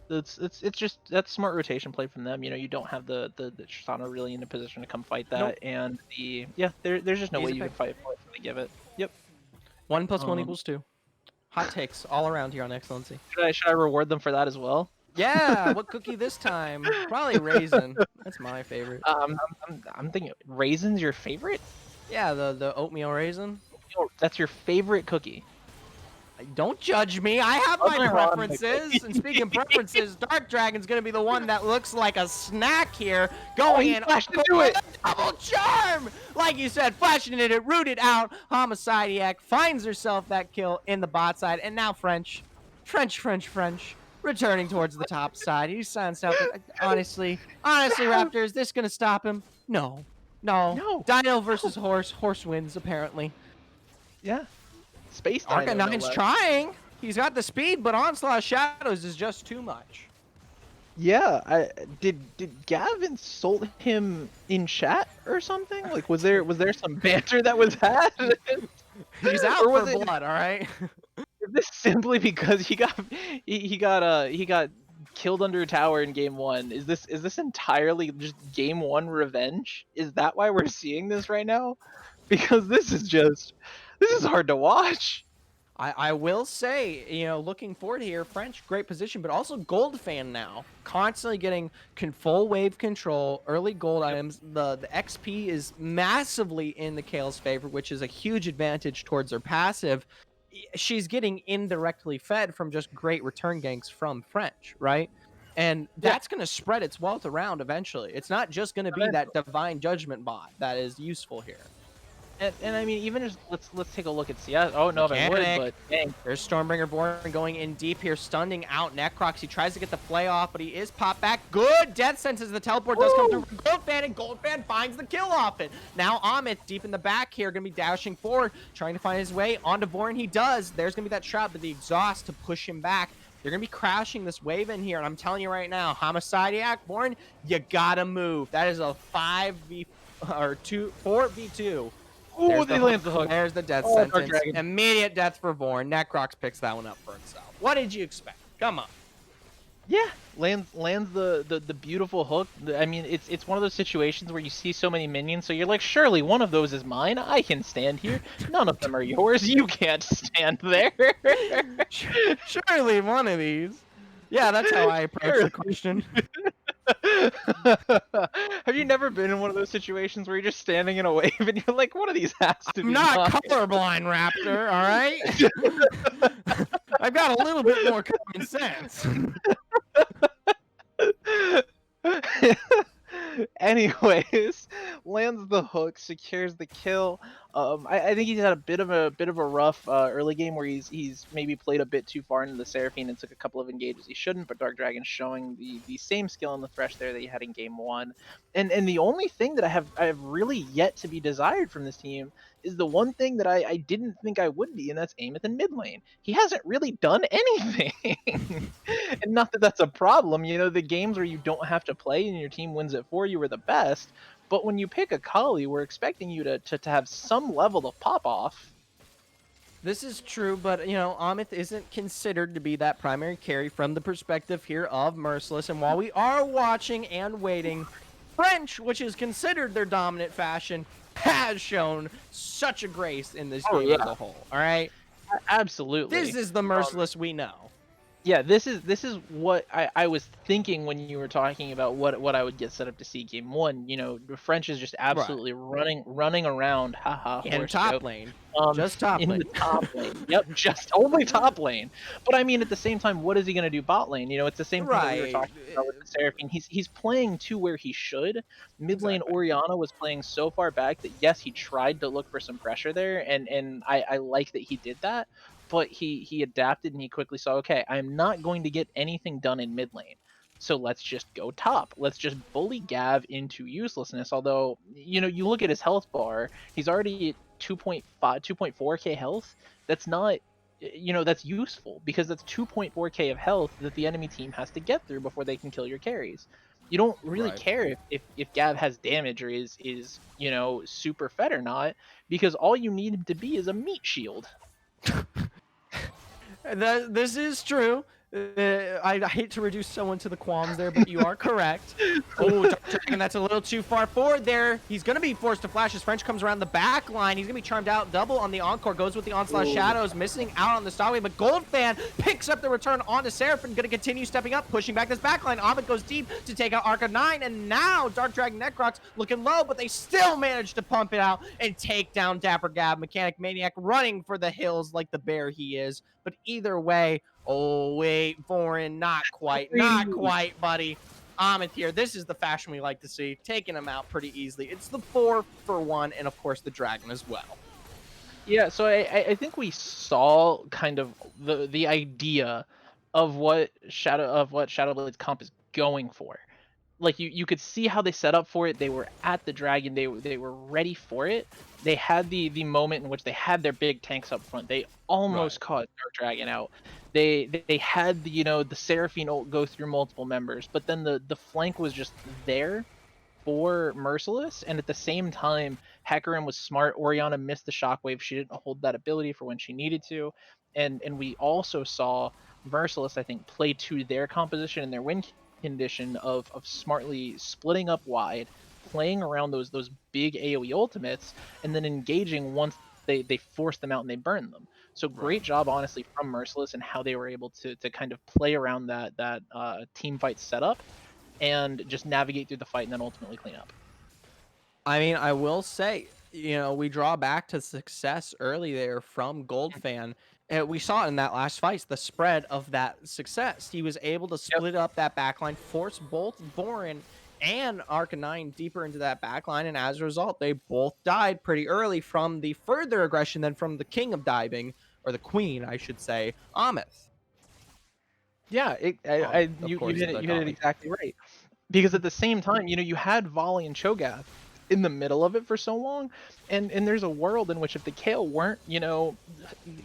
Speaker 2: it's just that's smart rotation play from them. You don't have the Tristana really in a position to come fight
Speaker 1: Nope.
Speaker 2: that, and there's just no way
Speaker 1: Easy
Speaker 2: you can
Speaker 1: pick.
Speaker 2: fight for it if they give it. Yep.
Speaker 1: 1 + 1
Speaker 2: Um,
Speaker 1: = 2. Hot takes all around here on Excellency.
Speaker 2: should I reward them for that as well?
Speaker 1: Yeah, what cookie this time? Probably raisin. That's my favorite.
Speaker 2: I'm thinking raisins your favorite.
Speaker 1: Yeah, the oatmeal raisin.
Speaker 2: That's your favorite cookie.
Speaker 1: Don't judge me. I have my
Speaker 2: Unironically.
Speaker 1: preferences. And speaking of preferences, Dark Dragon's going to be the one that looks like a snack here.
Speaker 2: Oh,
Speaker 1: Going
Speaker 2: he
Speaker 1: in.
Speaker 2: flashed into it.
Speaker 1: Double charm! Like you said, flashing it, rooted out. Homicidiac finds herself that kill in the bot side. And now French. Returning towards the top side. He signs out. Honestly, Raptor, is this going to stop him? No. No.
Speaker 2: No.
Speaker 1: Dino versus horse. Horse wins, apparently.
Speaker 2: Yeah. Space Dino, no
Speaker 1: Arcanine's
Speaker 2: less.
Speaker 1: trying. He's got the speed, but Onslaught Shadows is just too much.
Speaker 2: Yeah, did Gav insult him in chat or something? Like, was there some banter that was had?
Speaker 1: He's out
Speaker 2: Or was
Speaker 1: for
Speaker 2: it
Speaker 1: blood, all right?
Speaker 2: is this simply because he got killed under a tower in game one? Is this entirely just game one revenge? Is that why we're seeing this right now? Because this is hard to watch.
Speaker 1: I will say, looking forward here, French, great position, but also gold fan now. Constantly getting full wave control, early gold items. The XP is massively in the Kale's favor, which is a huge advantage towards her passive. She's getting indirectly fed from just great return ganks from French, right? And
Speaker 2: Yeah,
Speaker 1: that's going to spread its wealth around eventually. It's not just going to be that
Speaker 2: eventually.
Speaker 1: divine judgment bot that is useful here.
Speaker 2: And I mean, even just let's take a look at CS. I don't know if I would,
Speaker 1: Mechanic.
Speaker 2: but dang.
Speaker 1: There's Stormbringer Born going in deep here, stunning out Necrox. He tries to get the play off, but he is popped back. Good death senses. The teleport does come through
Speaker 2: Woo!
Speaker 1: from Goldfan, and Goldfan finds the kill off it. Now Amit deep in the back here, going to be dashing forward, trying to find his way onto Vorn. He does. There's going to be that trap, but the exhaust to push him back. They're going to be crashing this wave in here, and I'm telling you right now, Homicidiac Born, you gotta move. That is a 5v or 4v2.
Speaker 2: Oh,
Speaker 1: There's the
Speaker 2: they lands the
Speaker 1: hook.
Speaker 2: hook.
Speaker 1: There's the death
Speaker 2: Oh, Dark
Speaker 1: sentence.
Speaker 2: Dragon.
Speaker 1: Immediate death for Vorn. Necrox picks that one up for himself. What did you expect? Come on.
Speaker 2: Yeah, lands the beautiful hook. I mean, it's one of those situations where you see so many minions, so you're like, surely one of those is mine. I can stand here. None of them are yours. You can't stand there.
Speaker 1: Surely one of these. Yeah, that's how I approach the
Speaker 2: Surely.
Speaker 1: question.
Speaker 2: Have you never been in one of those situations where you're just standing in a wave and you're like, one of these has to
Speaker 1: I'm
Speaker 2: be
Speaker 1: not
Speaker 2: mine?
Speaker 1: colorblind, Raptor, all right? I've got a little bit more common sense.
Speaker 2: Anyways, lands the hook, secures the kill. I think he's had a bit of a rough early game where he's maybe played a bit too far into the Seraphine and took a couple of engages he shouldn't. But Dark Dragon's showing the same skill in the Thresh there that he had in game one. And the only thing that I have really yet to be desired from this team is the one thing that I didn't think I would be, and that's Amenth in mid lane. He hasn't really done anything. And not that that's a problem, the games where you don't have to play and your team wins it for you are the best. But when you pick a Kali, we're expecting you to have some level of pop off.
Speaker 1: This is true, but Amith isn't considered to be that primary carry from the perspective here of Merciless. And while we are watching and waiting, French, which is considered their dominant fashion, has shown such a grace in this
Speaker 2: Oh
Speaker 1: game as
Speaker 2: yeah,
Speaker 1: a whole. All right,
Speaker 2: absolutely.
Speaker 1: this is the Merciless we know.
Speaker 2: Yeah, this is what I was thinking when you were talking about what I would get set up to see game one. The French is just
Speaker 1: Right.
Speaker 2: absolutely running around, haha,
Speaker 1: In
Speaker 2: horse
Speaker 1: top
Speaker 2: joke.
Speaker 1: lane,
Speaker 2: Um,
Speaker 1: just top
Speaker 2: in
Speaker 1: lane.
Speaker 2: the top lane. Yep, just only top lane. But I mean, at the same time, what is he gonna do bot lane? It's the same thing that we were
Speaker 1: Right.
Speaker 2: talking about with the Seraphine. He's playing to where he should. Mid lane
Speaker 1: Exactly.
Speaker 2: Orianna was playing so far back that yes, he tried to look for some pressure there, and I like that he did that. But he adapted and he quickly saw, okay, I'm not going to get anything done in mid lane. So let's just go top. Let's just bully Gav into uselessness. Although, you look at his health bar, he's already at 2.5, 2.4k health. That's not, that's useful because that's 2.4k of health that the enemy team has to get through before they can kill your carries. You don't really
Speaker 1: Right.
Speaker 2: care if Gav has damage or is super fed or not, because all you need him to be is a meat shield.
Speaker 1: This is true. I hate to reduce someone to the qualms there, but you are correct. Oh, Dark Dragon, that's a little too far forward there. He's going to be forced to flash as French comes around the back line. He's going to be charmed out double on the Encore. Goes with the Onslaught
Speaker 2: Ooh.
Speaker 1: Shadows, missing out on the Starway, but Goldfan picks up the return onto Seraphine. Going to continue stepping up, pushing back this back line. Amit goes deep to take out Arca 9, and now Dark Dragon Necrox looking low, but they still manage to pump it out and take down Dapper Gab. Mechanic Maniac running for the hills like the bear he is. But either way, oh, wait, Vorin, not quite, buddy. Amit here. This is the fashion we like to see. Taking him out pretty easily. It's the 4-for-1, and of course the Dragon as well.
Speaker 2: Yeah, so I think we saw kind of the idea of what Shadowblade's comp is going for. Like you could see how they set up for it. They were at the dragon. They were ready for it. They had the moment in which they had their big tanks up front. They
Speaker 1: Right.
Speaker 2: almost caught Dark Dragon out. They had the Seraphine ult go through multiple members, but then the flank was just there for Merciless, and at the same time, Hecarim was smart. Orianna missed the shockwave. She didn't hold that ability for when she needed to, and we also saw Merciless, I think, play to their composition and their win condition of smartly splitting up wide, playing around those big AOE ultimates, and then engaging once they force them out and they burn them. So
Speaker 1: Right.
Speaker 2: great job, honestly, from Merciless and how they were able to kind of play around that team fight setup and just navigate through the fight and then ultimately clean up.
Speaker 1: I mean, I will say, we draw back to success early there from Goldfan. And we saw it in that last fight, the spread of that success. He was able to
Speaker 2: Yep.
Speaker 1: split up that backline, force both Vorin and Arcanine deeper into that backline, and as a result, they both died pretty early from the further aggression than from the king of diving, or the queen, I should say, Amith.
Speaker 2: Yeah,
Speaker 1: Of
Speaker 2: you
Speaker 1: course,
Speaker 2: hit it
Speaker 1: the
Speaker 2: you hit it
Speaker 1: collie.
Speaker 2: exactly right. Because at the same time, you had Volley and Cho'Gath in the middle of it for so long, and there's a world in which if the Kale weren't,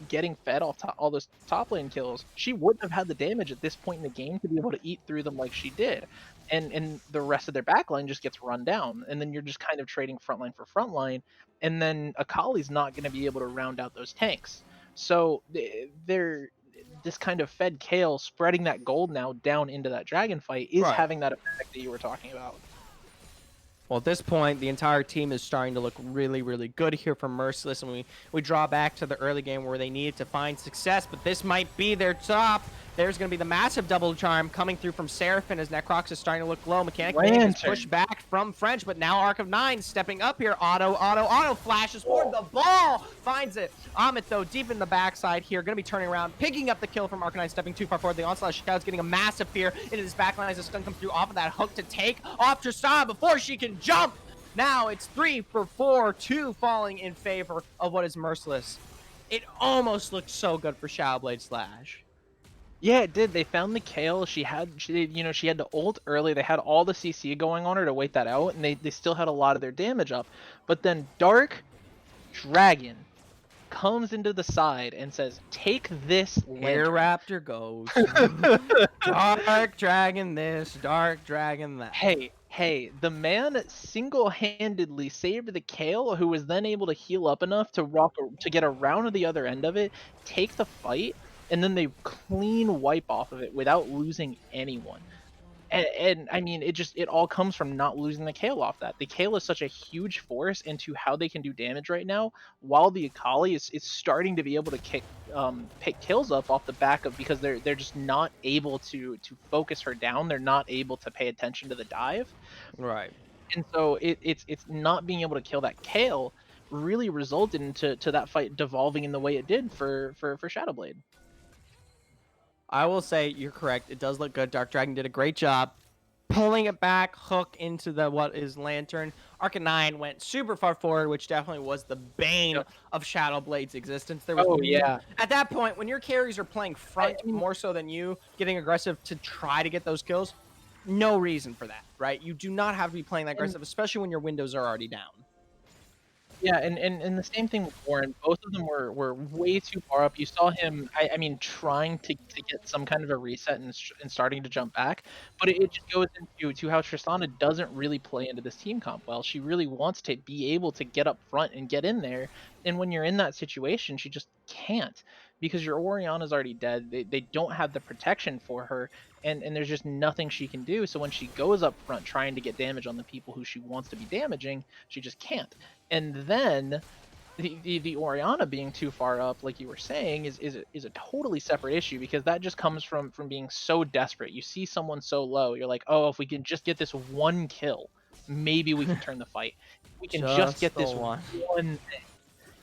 Speaker 2: getting fed off all those top lane kills, she wouldn't have had the damage at this point in the game to be able to eat through them like she did. And the rest of their backline just gets run down, and then you're just kind of trading frontline for frontline, and then Akali's not going to be able to round out those tanks. So they're this kind of fed Kale spreading that gold now down into that dragon fight is
Speaker 1: Right.
Speaker 2: having that effect that you were talking about.
Speaker 1: Well, at this point, the entire team is starting to look really, really good here for Merciless, and we draw back to the early game where they needed to find success, but this might be their top. There's going to be the massive double charm coming through from Seraphine as Necrox is starting to look low. Mechanic Maniac is pushed
Speaker 2: Lantern.
Speaker 1: back from French, but now Arc of Nine stepping up here. Auto flashes forward. The ball finds it. Amit, though, deep in the backside here, going to be turning around, picking up the kill from Arcanine, stepping too far forward. The Onslaught Shout's getting a massive fear into this backline as the stun comes through off of that hook to take off Tristana before she can jump. Now it's 3 for 4, 2 falling in favor of what is Merciless. It almost looked so good for Shadowblade Slash.
Speaker 2: Yeah, it did. They found the Kale. She had to ult early. They had all the CC going on her to wait that out, and they still had a lot of their damage up. But then Dark Dragon comes into the side and says, "Take this
Speaker 1: Here
Speaker 2: lantern."
Speaker 1: Raptor goes. Dark Dragon this, Dark Dragon that.
Speaker 2: Hey, the man single-handedly saved the Kale, who was then able to heal up enough to get around to the other end of it, take the fight, and then they clean wipe off of it without losing anyone. And I mean, it all comes from not losing the Kale off that. The Kale is such a huge force into how they can do damage right now, while the Akali is starting to be able to pick kills up off the back of because they're just not able to focus her down. They're not able to pay attention to the dive.
Speaker 1: Right.
Speaker 2: And so it's not being able to kill that Kale really resulted into that fight devolving in the way it did for Shadowblade.
Speaker 1: I will say you're correct. It does look good. Dark Dragon did a great job pulling it back, hook into the what is Lantern. Arcanine went super far forward, which definitely was the bane
Speaker 2: Yep.
Speaker 1: of Shadowblade's existence. There was
Speaker 2: Oh yeah.
Speaker 1: at that point when your carries are playing
Speaker 2: I
Speaker 1: front
Speaker 2: mean,
Speaker 1: more so than you getting aggressive to try to get those kills. No reason for that, right? You do not have to be playing that
Speaker 2: and
Speaker 1: aggressive, especially when your windows are already down.
Speaker 2: Yeah, and the same thing with Warren. Both of them were way too far up. You saw him, I mean, trying to get some kind of a reset and starting to jump back, but it just goes into how Tristana doesn't really play into this team comp well. She really wants to be able to get up front and get in there, and when you're in that situation, she just can't because your Oriana's already dead. They don't have the protection for her, and there's just nothing she can do. So when she goes up front trying to get damage on the people who she wants to be damaging, she just can't. And then the Oriana being too far up, like you were saying, is a totally separate issue because that just comes from being so desperate. You see someone so low, you're like, oh, if we can just get this one kill, maybe we can turn the fight. We can just
Speaker 1: Just
Speaker 2: get
Speaker 1: the
Speaker 2: this
Speaker 1: one.
Speaker 2: one thing,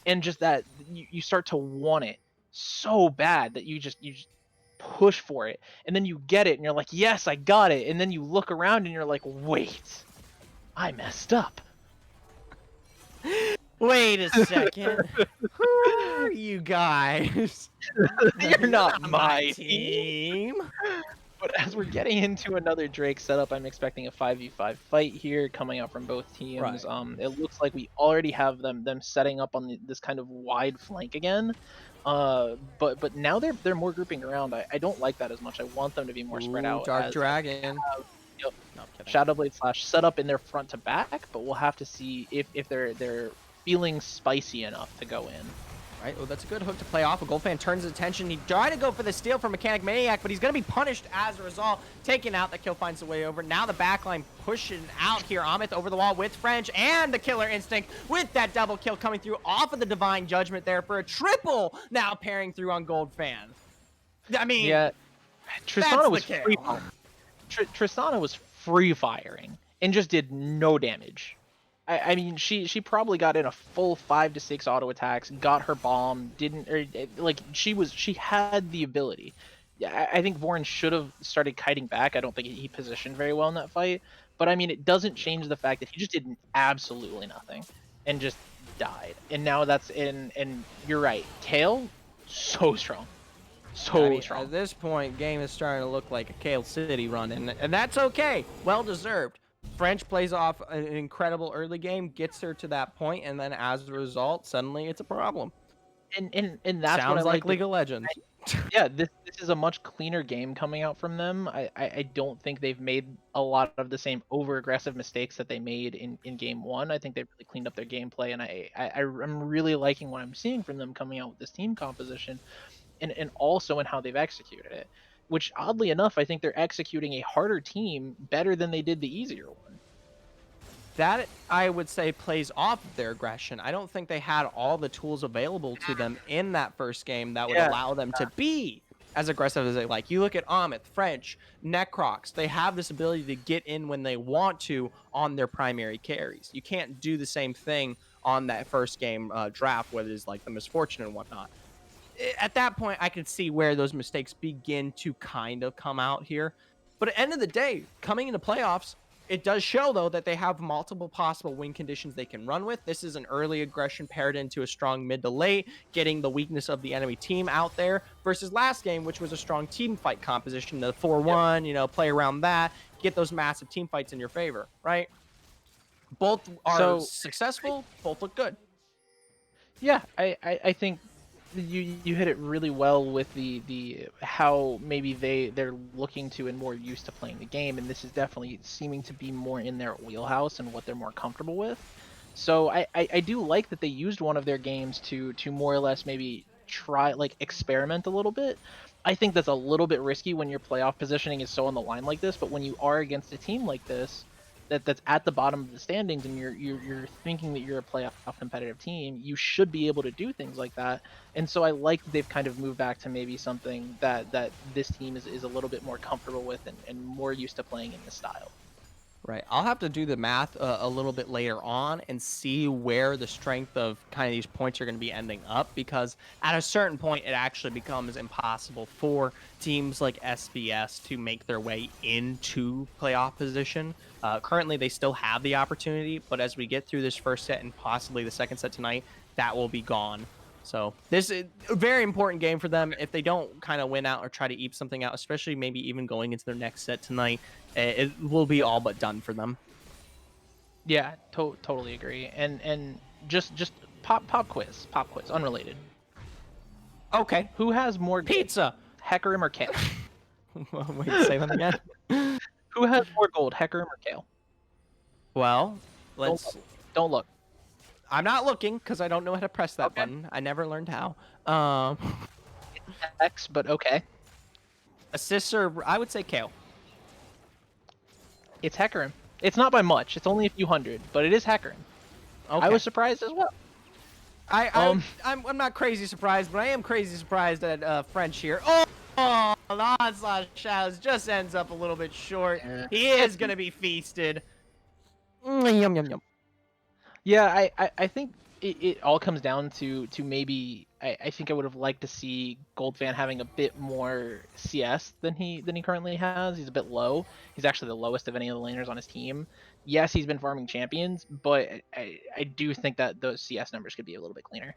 Speaker 2: and just that you start to want it so bad that you just push for it, and then you get it, and you're like, yes, I got it, and then you look around and you're like, wait, I messed up.
Speaker 1: Wait a second. Who are you guys?
Speaker 2: You're
Speaker 1: You're
Speaker 2: not
Speaker 1: not my
Speaker 2: my team.
Speaker 1: team.
Speaker 2: But as we're getting into another Drake setup, I'm expecting a 5v5 fight here coming out from both teams.
Speaker 1: Right.
Speaker 2: It looks like we already have them setting up on this kind of wide flank again. But now they're more grouping around. I don't like that as much. I want them to be more spread
Speaker 1: Ooh,
Speaker 2: out
Speaker 1: Dark
Speaker 2: as
Speaker 1: Dragon.
Speaker 2: have, yep,
Speaker 1: No, I'm kidding.
Speaker 2: Shadowblade Slash set up in their front to back. But we'll have to see if they're feeling spicy enough to go in.
Speaker 1: Right. Oh, that's a good hook to play off. A Goldfan turns his attention. He tried to go for the steal from Mechanic Maniac, but he's going to be punished as a result. Taken out. The kill finds the way over. Now the backline pushing out here. Amith over the wall with French and the Killer Instinct with that double kill coming through off of the Divine Judgment there for a triple. Now pairing through on Goldfan. I mean,
Speaker 2: Yeah,
Speaker 1: that's
Speaker 2: Tristana
Speaker 1: the
Speaker 2: was free
Speaker 1: kill.
Speaker 2: firing. Tristana was free firing and just did no damage. I mean, she probably got in a full 5 to 6 auto attacks, got her bomb, didn't like she had the ability. Yeah, I think Vorin should have started kiting back. I don't think he positioned very well in that fight, But I mean, it doesn't change the fact that he just did absolutely nothing and just died. And now that's in. And you're right, Kale, so strong,
Speaker 1: I
Speaker 2: so
Speaker 1: mean, at
Speaker 2: strong.
Speaker 1: this point, game is starting to look like a Kale City run, and that's okay. Well deserved. French plays off an incredible early game, gets her to that point, and then as a result, suddenly it's a problem.
Speaker 2: And that's what I
Speaker 1: Sounds like
Speaker 2: like that.
Speaker 1: League of Legends.
Speaker 2: Yeah, this is a much cleaner game coming out from them. I don't think they've made a lot of the same over aggressive mistakes that they made in game one. I think they've really cleaned up their gameplay, and I'm really liking what I'm seeing from them coming out with this team composition, and also in how they've executed it. Which oddly enough, I think they're executing a harder team better than they did the easier one.
Speaker 1: That I would say plays off of their aggression. I don't think they had all the tools available to them in that first game that would
Speaker 2: Yeah,
Speaker 1: allow them to be as aggressive as they like. You look at Amit, French, Necrox, they have this ability to get in when they want to on their primary carries. You can't do the same thing on that first game draft, whether it's like the misfortune and whatnot. At that point, I could see where those mistakes begin to kind of come out here. But at the end of the day, coming into playoffs, it does show though that they have multiple possible win conditions they can run with. This is an early aggression paired into a strong mid to late, getting the weakness of the enemy team out there versus last game, which was a strong team fight composition, the
Speaker 2: yep.
Speaker 1: 4-1, play around that, get those massive team fights in your favor, right? Both are
Speaker 2: So
Speaker 1: successful, both look good.
Speaker 2: yeah, I think you hit it really well with the how maybe they're looking to and more used to playing the game, and this is definitely seeming to be more in their wheelhouse and what they're more comfortable with. So I do like that they used one of their games to more or less maybe try like experiment a little bit. I think that's a little bit risky when your playoff positioning is so on the line like this, but when you are against a team like this that's at the bottom of the standings and you're thinking that you're a playoff competitive team, you should be able to do things like that. And so I like that they've kind of moved back to maybe something that this team is a little bit more comfortable with and more used to playing in this style.
Speaker 1: Right. I'll have to do the math a little bit later on and see where the strength of kind of these points are going to be ending up because at a certain point, it actually becomes impossible for teams like SVS to make their way into playoff position. Currently, they still have the opportunity, but as we get through this first set and possibly the second set tonight, that will be gone. So this is a very important game for them. If they don't kind of win out or try to eke something out, especially maybe even going into their next set tonight, it will be all but done for them.
Speaker 2: Yeah, totally agree. And just pop quiz, unrelated.
Speaker 1: Okay.
Speaker 2: Who has more gold,
Speaker 1: Pizza.
Speaker 2: Hecarim or Kale?
Speaker 1: Wait, say that again.
Speaker 2: Who has more gold, Hecarim or Kale?
Speaker 1: Well,
Speaker 2: Don't look.
Speaker 1: let's.
Speaker 2: Don't look.
Speaker 1: I'm not looking because I don't know how to press that
Speaker 2: Okay.
Speaker 1: button. I never learned how. Um,
Speaker 2: X, but okay.
Speaker 1: assists are, I would say Kale.
Speaker 2: It's Hecarim. It's not by much. It's only a few hundred, but it is Hecarim. I
Speaker 1: Okay.
Speaker 2: was surprised as well.
Speaker 1: I,
Speaker 2: Um,
Speaker 1: I'm not crazy surprised, but I am crazy surprised at French here. Oh, the onslaught shadows just ends up a little bit short.
Speaker 2: yeah.
Speaker 1: He is gonna be feasted. Yum yum yum.
Speaker 2: Yeah, I think it all comes down to maybe I think I would have liked to see Goldfan having a bit more CS than he currently has. He's a bit low. He's actually the lowest of any of the laners on his team. Yes, he's been farming champions, but I do think that those CS numbers could be a little bit cleaner.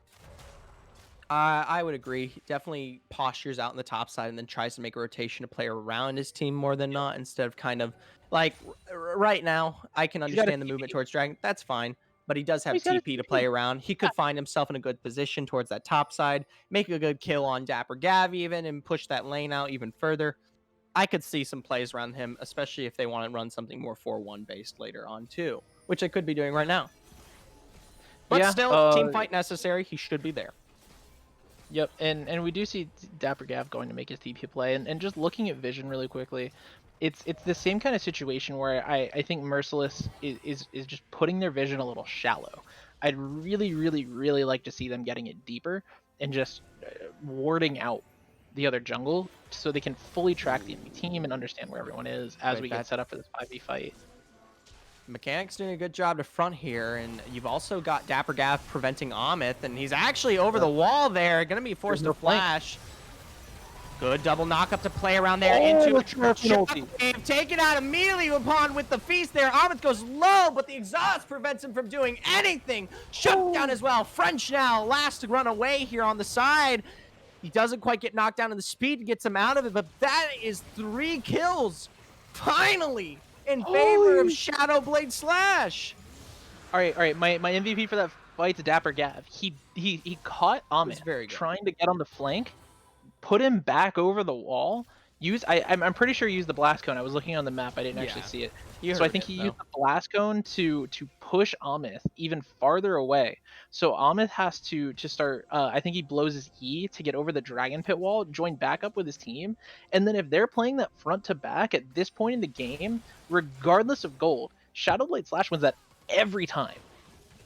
Speaker 1: I would agree. He definitely postures out in the top side and then tries to make a rotation to play around his team more than
Speaker 2: Yep.
Speaker 1: not instead of kind of like right now. I can
Speaker 2: He's got a
Speaker 1: understand the movement
Speaker 2: TP.
Speaker 1: towards Dragon. That's fine. But he does
Speaker 2: Oh,
Speaker 1: have
Speaker 2: he's got a
Speaker 1: TP to play
Speaker 2: TP.
Speaker 1: around. He
Speaker 2: Yeah,
Speaker 1: could find himself in a good position towards that top side, make a good kill on Dapper Gav even, and push that lane out even further. I could see some plays around him, especially if they want to run something more 4-1 based later on too, which they could be doing right now. But
Speaker 2: yeah.
Speaker 1: still, team fight necessary. He should be there.
Speaker 2: Yep, and we do see Dapper Gav going to make his TP play, and just looking at Vision really quickly, it's the same kind of situation where I think Merciless is just putting their vision a little shallow. I'd really like to see them getting it deeper and just warding out the other jungle so they can fully track the enemy team and understand where everyone is as
Speaker 1: Right,
Speaker 2: we get
Speaker 1: that
Speaker 2: set up for this 5v fight.
Speaker 1: Mechanic's doing a good job to front here, and you've also got Dapper Gav preventing Amith, and he's actually over the
Speaker 2: Yep.
Speaker 1: wall there, gonna be
Speaker 2: There's
Speaker 1: forced to
Speaker 2: no flank.
Speaker 1: flash. Good double knock up to play around there
Speaker 2: Oh,
Speaker 1: into
Speaker 2: the Scorpion ulti.
Speaker 1: Shockwave, taken out immediately upon with the feast there. Amit goes low, but the exhaust prevents him from doing anything. Shut down
Speaker 2: Oh,
Speaker 1: as well. French now, last to run away here on the side. He doesn't quite get knocked down, and the speed gets him out of it, but that is 3 kills, finally, in favor of
Speaker 2: holy.
Speaker 1: Shadowblade Slash.
Speaker 2: All right. My MVP for that fight's Dapper Gav. He caught
Speaker 1: It was
Speaker 2: Amit
Speaker 1: very good.
Speaker 2: trying to get on the flank, put him back over the wall. I'm pretty sure he used the blast cone. I was looking on the map. I didn't actually
Speaker 1: Yeah,
Speaker 2: see it.
Speaker 1: you
Speaker 2: So I
Speaker 1: heard
Speaker 2: think
Speaker 1: it,
Speaker 2: he used
Speaker 1: though.
Speaker 2: the blast cone to push Amith even farther away. So Amith has to start. I think he blows his E to get over the dragon pit wall, join back up with his team, and then if they're playing that front to back at this point in the game, regardless of gold, Shadowblade Slash wins that every time.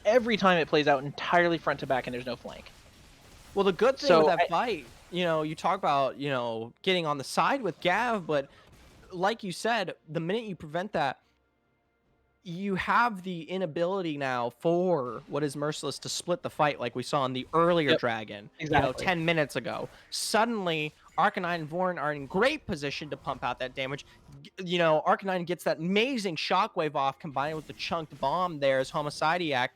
Speaker 2: Every time it plays out entirely front to back and there's no flank.
Speaker 1: Well, the good thing with
Speaker 2: So
Speaker 1: that fight, you talk about, getting on the side with Gav, but like you said, the minute you prevent that, you have the inability now for what is Merciless to split the fight like we saw in the earlier
Speaker 2: yep,
Speaker 1: Dragon,
Speaker 2: exactly.
Speaker 1: 10 minutes ago. Suddenly, Arcanine and Vorn are in great position to pump out that damage. Arcanine gets that amazing shockwave off combined with the chunked bomb there as Homicidiac,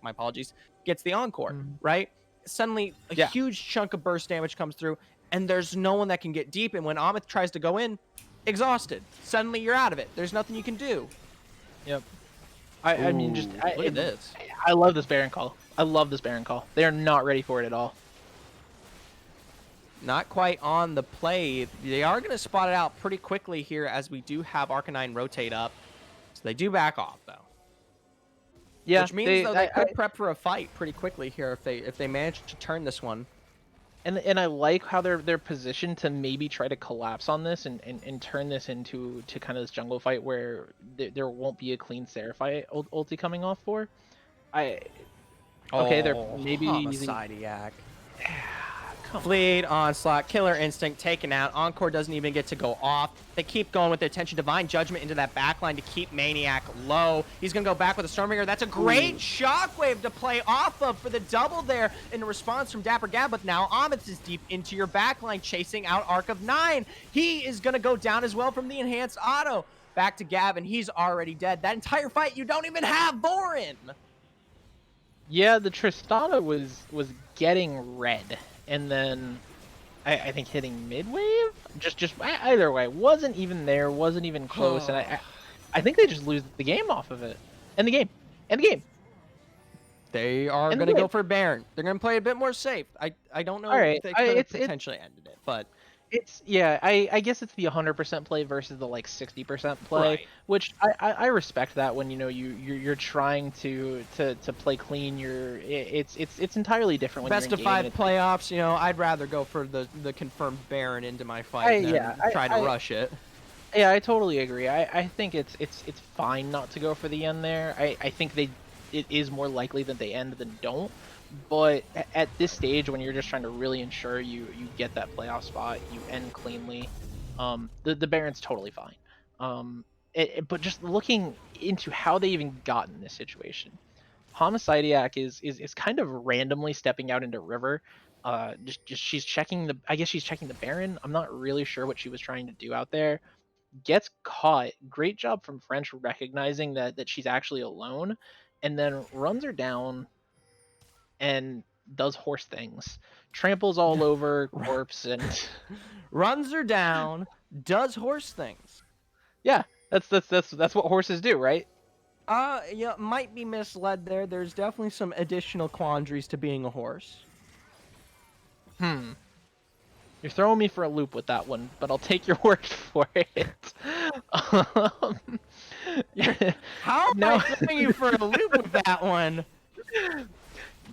Speaker 1: my apologies, gets the encore,
Speaker 2: Mhm.
Speaker 1: right? Suddenly, a
Speaker 2: Yeah.
Speaker 1: huge chunk of burst damage comes through, and there's no one that can get deep. And when Amith tries to go in, exhausted. Suddenly, you're out of it. There's nothing you can do.
Speaker 2: Yep. I mean, just
Speaker 1: Ooh, look at this.
Speaker 2: I love this Baron call. I love this Baron call. They are not ready for it at all.
Speaker 1: Not quite on the play. They are going to spot it out pretty quickly here as we do have Arcanine rotate up. So they do back off, though.
Speaker 2: Yeah,
Speaker 1: Which means, though, they could prep for a fight pretty quickly here if they manage to turn this one.
Speaker 2: and I like how they're positioned to maybe try to collapse on this and turn this into kind of this jungle fight where there won't be a clean Seraphite ulti coming off for. I okay, they're
Speaker 1: Oh,
Speaker 2: maybe using.
Speaker 1: Homicidiac.
Speaker 2: Come on.
Speaker 1: Fleet, Onslaught, Killer Instinct taken out. Encore doesn't even get to go off. They keep going with their attention. Divine Judgment into that backline to keep Maniac low. He's going to go back with a Stormbringer. That's a great shockwave to play off of for the double there in response from Dapper Gab. But now Amith is deep into your backline, chasing out Arc of 9. He is going to go down as well from the enhanced auto. Back to Gab, and he's already dead. That entire fight, you don't even have Vorin.
Speaker 2: Yeah, the Tristana was getting red, and then I think hitting midwave. Just either way, wasn't even there, wasn't even close, and I think they just lose the game off of it. End the game. End the game.
Speaker 1: They are
Speaker 2: End the
Speaker 1: going to
Speaker 2: game.
Speaker 1: go for Baron. They're going to play a bit more safe. I don't know
Speaker 2: All right.
Speaker 1: if they could have
Speaker 2: It's
Speaker 1: potentially ended it, but
Speaker 2: yeah. I guess it's the 100% play versus the like 60% play,
Speaker 1: right.
Speaker 2: which I respect that when you're trying to play clean. It's entirely different when
Speaker 1: Best
Speaker 2: you're
Speaker 1: of
Speaker 2: engaging
Speaker 1: 5 playoffs, I'd rather go for the confirmed Baron into my fight than try to rush it.
Speaker 2: Yeah, I totally agree. I think it's fine not to go for the end there. I think it is more likely that they end than don't. But at this stage, when you're just trying to really ensure you get that playoff spot, you end cleanly, the Baron's totally fine. But just looking into how they even got in this situation, Homicidiac is kind of randomly stepping out into River. Just she's checking I guess she's checking the Baron. I'm not really sure what she was trying to do out there. Gets caught. Great job from French recognizing that she's actually alone, and then runs her down and does horse things. Tramples all over corpse and
Speaker 1: Runs her down, does horse things.
Speaker 2: yeah, that's what horses do, right?
Speaker 1: Yeah, might be misled there. There's definitely some additional quandaries to being a horse.
Speaker 2: Hmm. You're throwing me for a loop with that one, but I'll take your word for it. Um,
Speaker 1: How am
Speaker 2: no,
Speaker 1: I throwing you for a loop with that one?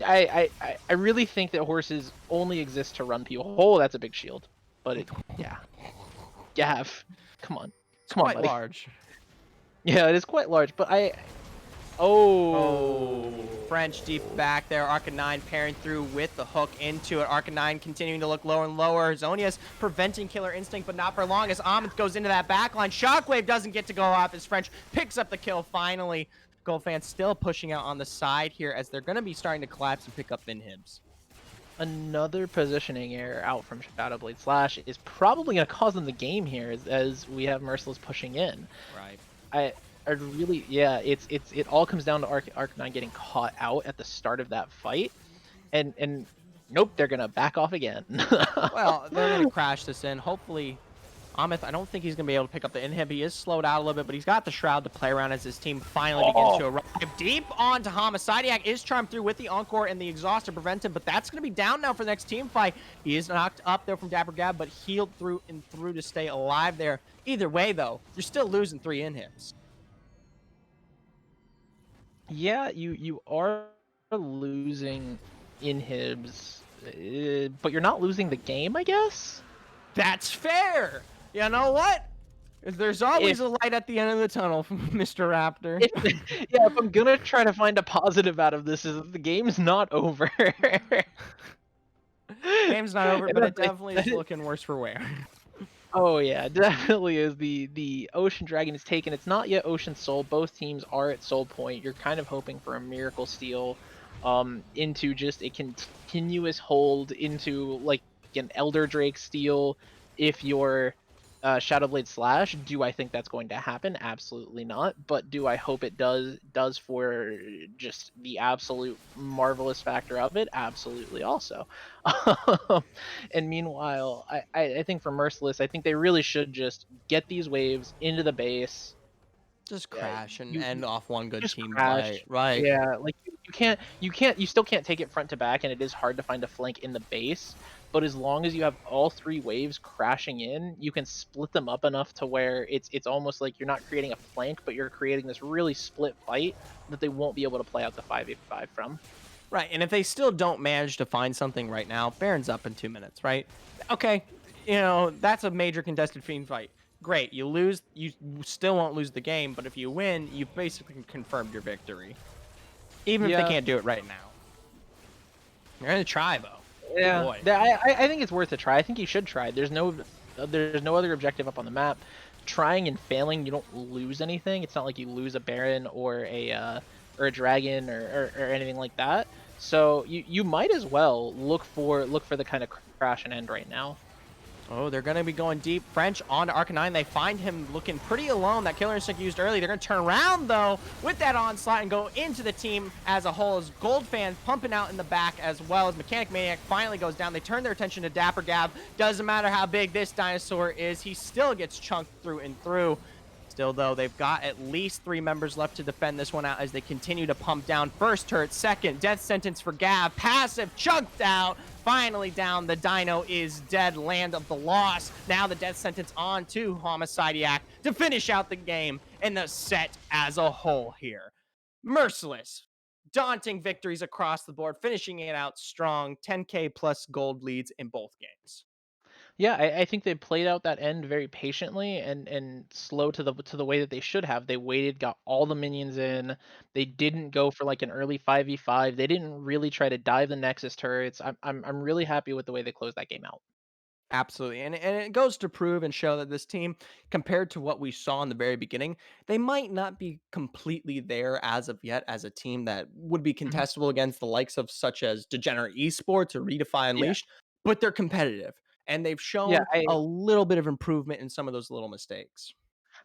Speaker 2: I really think that horses only exist to run people. Oh, that's a big shield. But yeah. Gav, come on.
Speaker 1: It's
Speaker 2: Come on,
Speaker 1: quite
Speaker 2: buddy.
Speaker 1: large.
Speaker 2: Yeah, it is quite large, but
Speaker 1: Oh, French deep back there. Arcanine pairing through with the hook into it. Arcanine continuing to look lower and lower. Zonia's preventing Killer Instinct, but not for long as Amith goes into that backline. Shockwave doesn't get to go off as French picks up the kill finally. Gold fans still pushing out on the side here as they're going to be starting to collapse and pick up inhibs.
Speaker 2: Another positioning error out from Shadowblade Slash is probably gonna cost them the game here as we have Merciless pushing in.
Speaker 1: Right.
Speaker 2: I I really yeah, it all comes down to Arcanine getting caught out at the start of that fight, and nope, they're gonna back off again.
Speaker 1: Well, they're gonna crash this in. Hopefully, Amith, I don't think he's gonna be able to pick up the inhib. He is slowed out a little bit, but he's got the shroud to play around as his team finally begins
Speaker 2: Oh,
Speaker 1: to arrive deep onto Homicidiac. Is charmed through with the Encore and the exhaust to prevent him, but that's gonna be down now for the next team fight. He is knocked up there from Dapper Gab, but healed through and through to stay alive there. Either way, though, you're still losing 3 inhibs.
Speaker 2: yeah, you are losing inhibs, but you're not losing the game, I guess?
Speaker 1: That's fair. You know what? There's
Speaker 2: If
Speaker 1: always a light at the end of the tunnel, Mr. Raptor.
Speaker 2: if yeah, if I'm gonna try to find a positive out of this is that the game's not over.
Speaker 1: Game's not over,
Speaker 2: And
Speaker 1: but it
Speaker 2: that's
Speaker 1: definitely
Speaker 2: that
Speaker 1: is
Speaker 2: is
Speaker 1: looking worse for wear.
Speaker 2: oh yeah, definitely is the Ocean Dragon is taken. It's not yet Ocean Soul. Both teams are at soul point. You're kind of hoping for a miracle steal into just a continuous hold into like an Elder Drake steal if you're Shadowblade Slash. Do I think that's going to happen? Absolutely not. But do I hope it does for just the absolute marvelous factor of it? Absolutely also. Um, and meanwhile, I think for Merciless, I think they really should just get these waves into the base.
Speaker 1: Just
Speaker 2: Uh,
Speaker 1: crash and
Speaker 2: you
Speaker 1: end off one good
Speaker 2: just
Speaker 1: team fight.
Speaker 2: crash.
Speaker 1: Right.
Speaker 2: Yeah, like you still can't take it front to back, and it is hard to find a flank in the base. But as long as you have all three waves crashing in, you can split them up enough to where it's almost like you're not creating a flank, but you're creating this really split fight that they won't be able to play out the 5v5 from.
Speaker 1: Right. And if they still don't manage to find something right now, Baron's up in 2 minutes, right? Okay. That's a major contested fiend fight. Great. You lose, you still won't lose the game, but if you win, you've basically confirmed your victory. Even if they
Speaker 2: Yeah,
Speaker 1: can't do it right now. They're gonna try though. Oh
Speaker 2: yeah.
Speaker 1: boy.
Speaker 2: I think it's worth a try. I think you should try. There's no other objective up on the map. Trying and failing, you don't lose anything. It's not like you lose a Baron or a dragon or anything like that. So you might as well look for the kind of crash and end right now.
Speaker 1: Oh, they're going to be going deep. French onto Arcanine. They find him looking pretty alone. That Killer Instinct used early. They're going to turn around, though, with that onslaught and go into the team as a whole. As Gold Fan pumping out in the back as well as Mechanic Maniac finally goes down. They turn their attention to Dapper Gab. Doesn't matter how big this dinosaur is. He still gets chunked through and through. Still, though, they've got at least 3 members left to defend this one out as they continue to pump down. First turret, second, death sentence for Gab. Passive, chunked out. Finally down. The dino is dead. Land of the loss. Now the death sentence on to Homicidiac to finish out the game and the set as a whole here. Merciless. Daunting victories across the board, finishing it out strong. 10K plus gold leads in both games.
Speaker 2: Yeah, I think they played out that end very patiently and slow to the way that they should have. They waited, got all the minions in. They didn't go for like an early 5v5. They didn't really try to dive the Nexus turrets. I'm really happy with the way they closed that game out.
Speaker 1: Absolutely. And it goes to prove and show that this team, compared to what we saw in the very beginning, they might not be completely there as of yet as a team that would be
Speaker 2: Mhm.
Speaker 1: contestable against the likes of such as Degenerate Esports or Redefy
Speaker 2: Yeah.
Speaker 1: Unleashed, but they're competitive. And they've
Speaker 2: Yeah,
Speaker 1: shown a little bit of improvement in some of those little mistakes.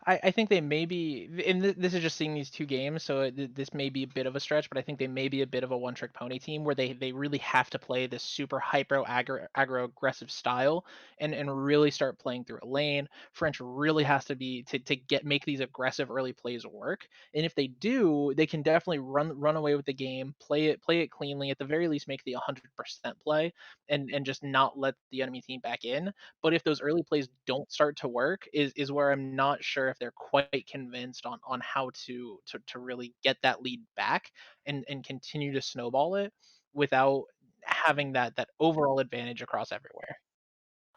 Speaker 2: I think they may be, and this is just seeing these two games, so this may be a bit of a stretch, but I think they may be a bit of a one trick pony team where they really have to play this super hyper aggro aggressive style and really start playing through a lane. French really has to be to get make these aggressive early plays work, and if they do, they can definitely run away with the game, play it cleanly, at the very least make the 100% play, and just not let the enemy team back in. But if those early plays don't start to work, is where I'm not sure if they're quite convinced on how to really get that lead back and continue to snowball it without having that overall advantage across everywhere.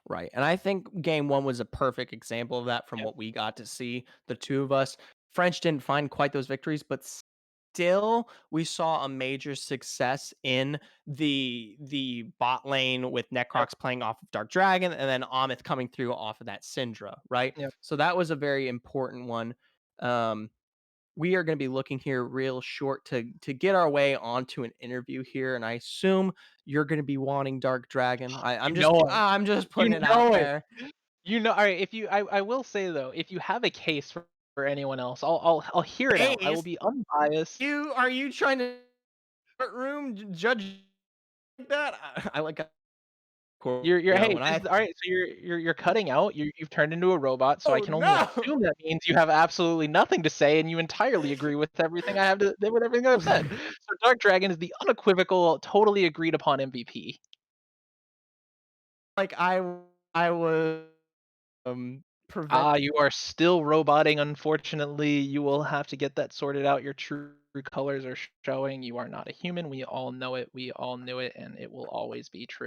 Speaker 1: Right. And I think game one was a perfect example of that from
Speaker 2: Yep.
Speaker 1: what we got to see, the two of us. French didn't find quite those victories, but still we saw a major success in the bot lane with
Speaker 2: Yep.
Speaker 1: Necrox playing off of Dark Dragon and then Amith coming through off of that Syndra, right?
Speaker 2: Yep.
Speaker 1: So that was a very important one. Um we are going to be looking here real short to get our way onto an interview here, and I assume you're going to be wanting Dark Dragon.
Speaker 2: You know it.
Speaker 1: I'm just
Speaker 2: You
Speaker 1: putting it out
Speaker 2: know it.
Speaker 1: there.
Speaker 2: Alright, if you I will say though, if you have a case for anyone else, I'll hear it out. I will
Speaker 1: Ace,
Speaker 2: be unbiased.
Speaker 1: you are you trying to courtroom judge like that? I like
Speaker 2: You're
Speaker 1: when
Speaker 2: hey, this
Speaker 1: I
Speaker 2: is alright, so you're cutting out, you've turned into a robot, so I
Speaker 1: oh
Speaker 2: can only
Speaker 1: no.
Speaker 2: assume that means you have absolutely nothing to say and you entirely agree with everything I have to with everything I've said. So Dark Dragon is the unequivocal, totally agreed upon MVP.
Speaker 1: Like I was prevent
Speaker 2: Ah, you are still roboting, unfortunately. You will have to get that sorted out. Your true colors are showing. You are not a human. We all know it. We all knew it, and it will always be true.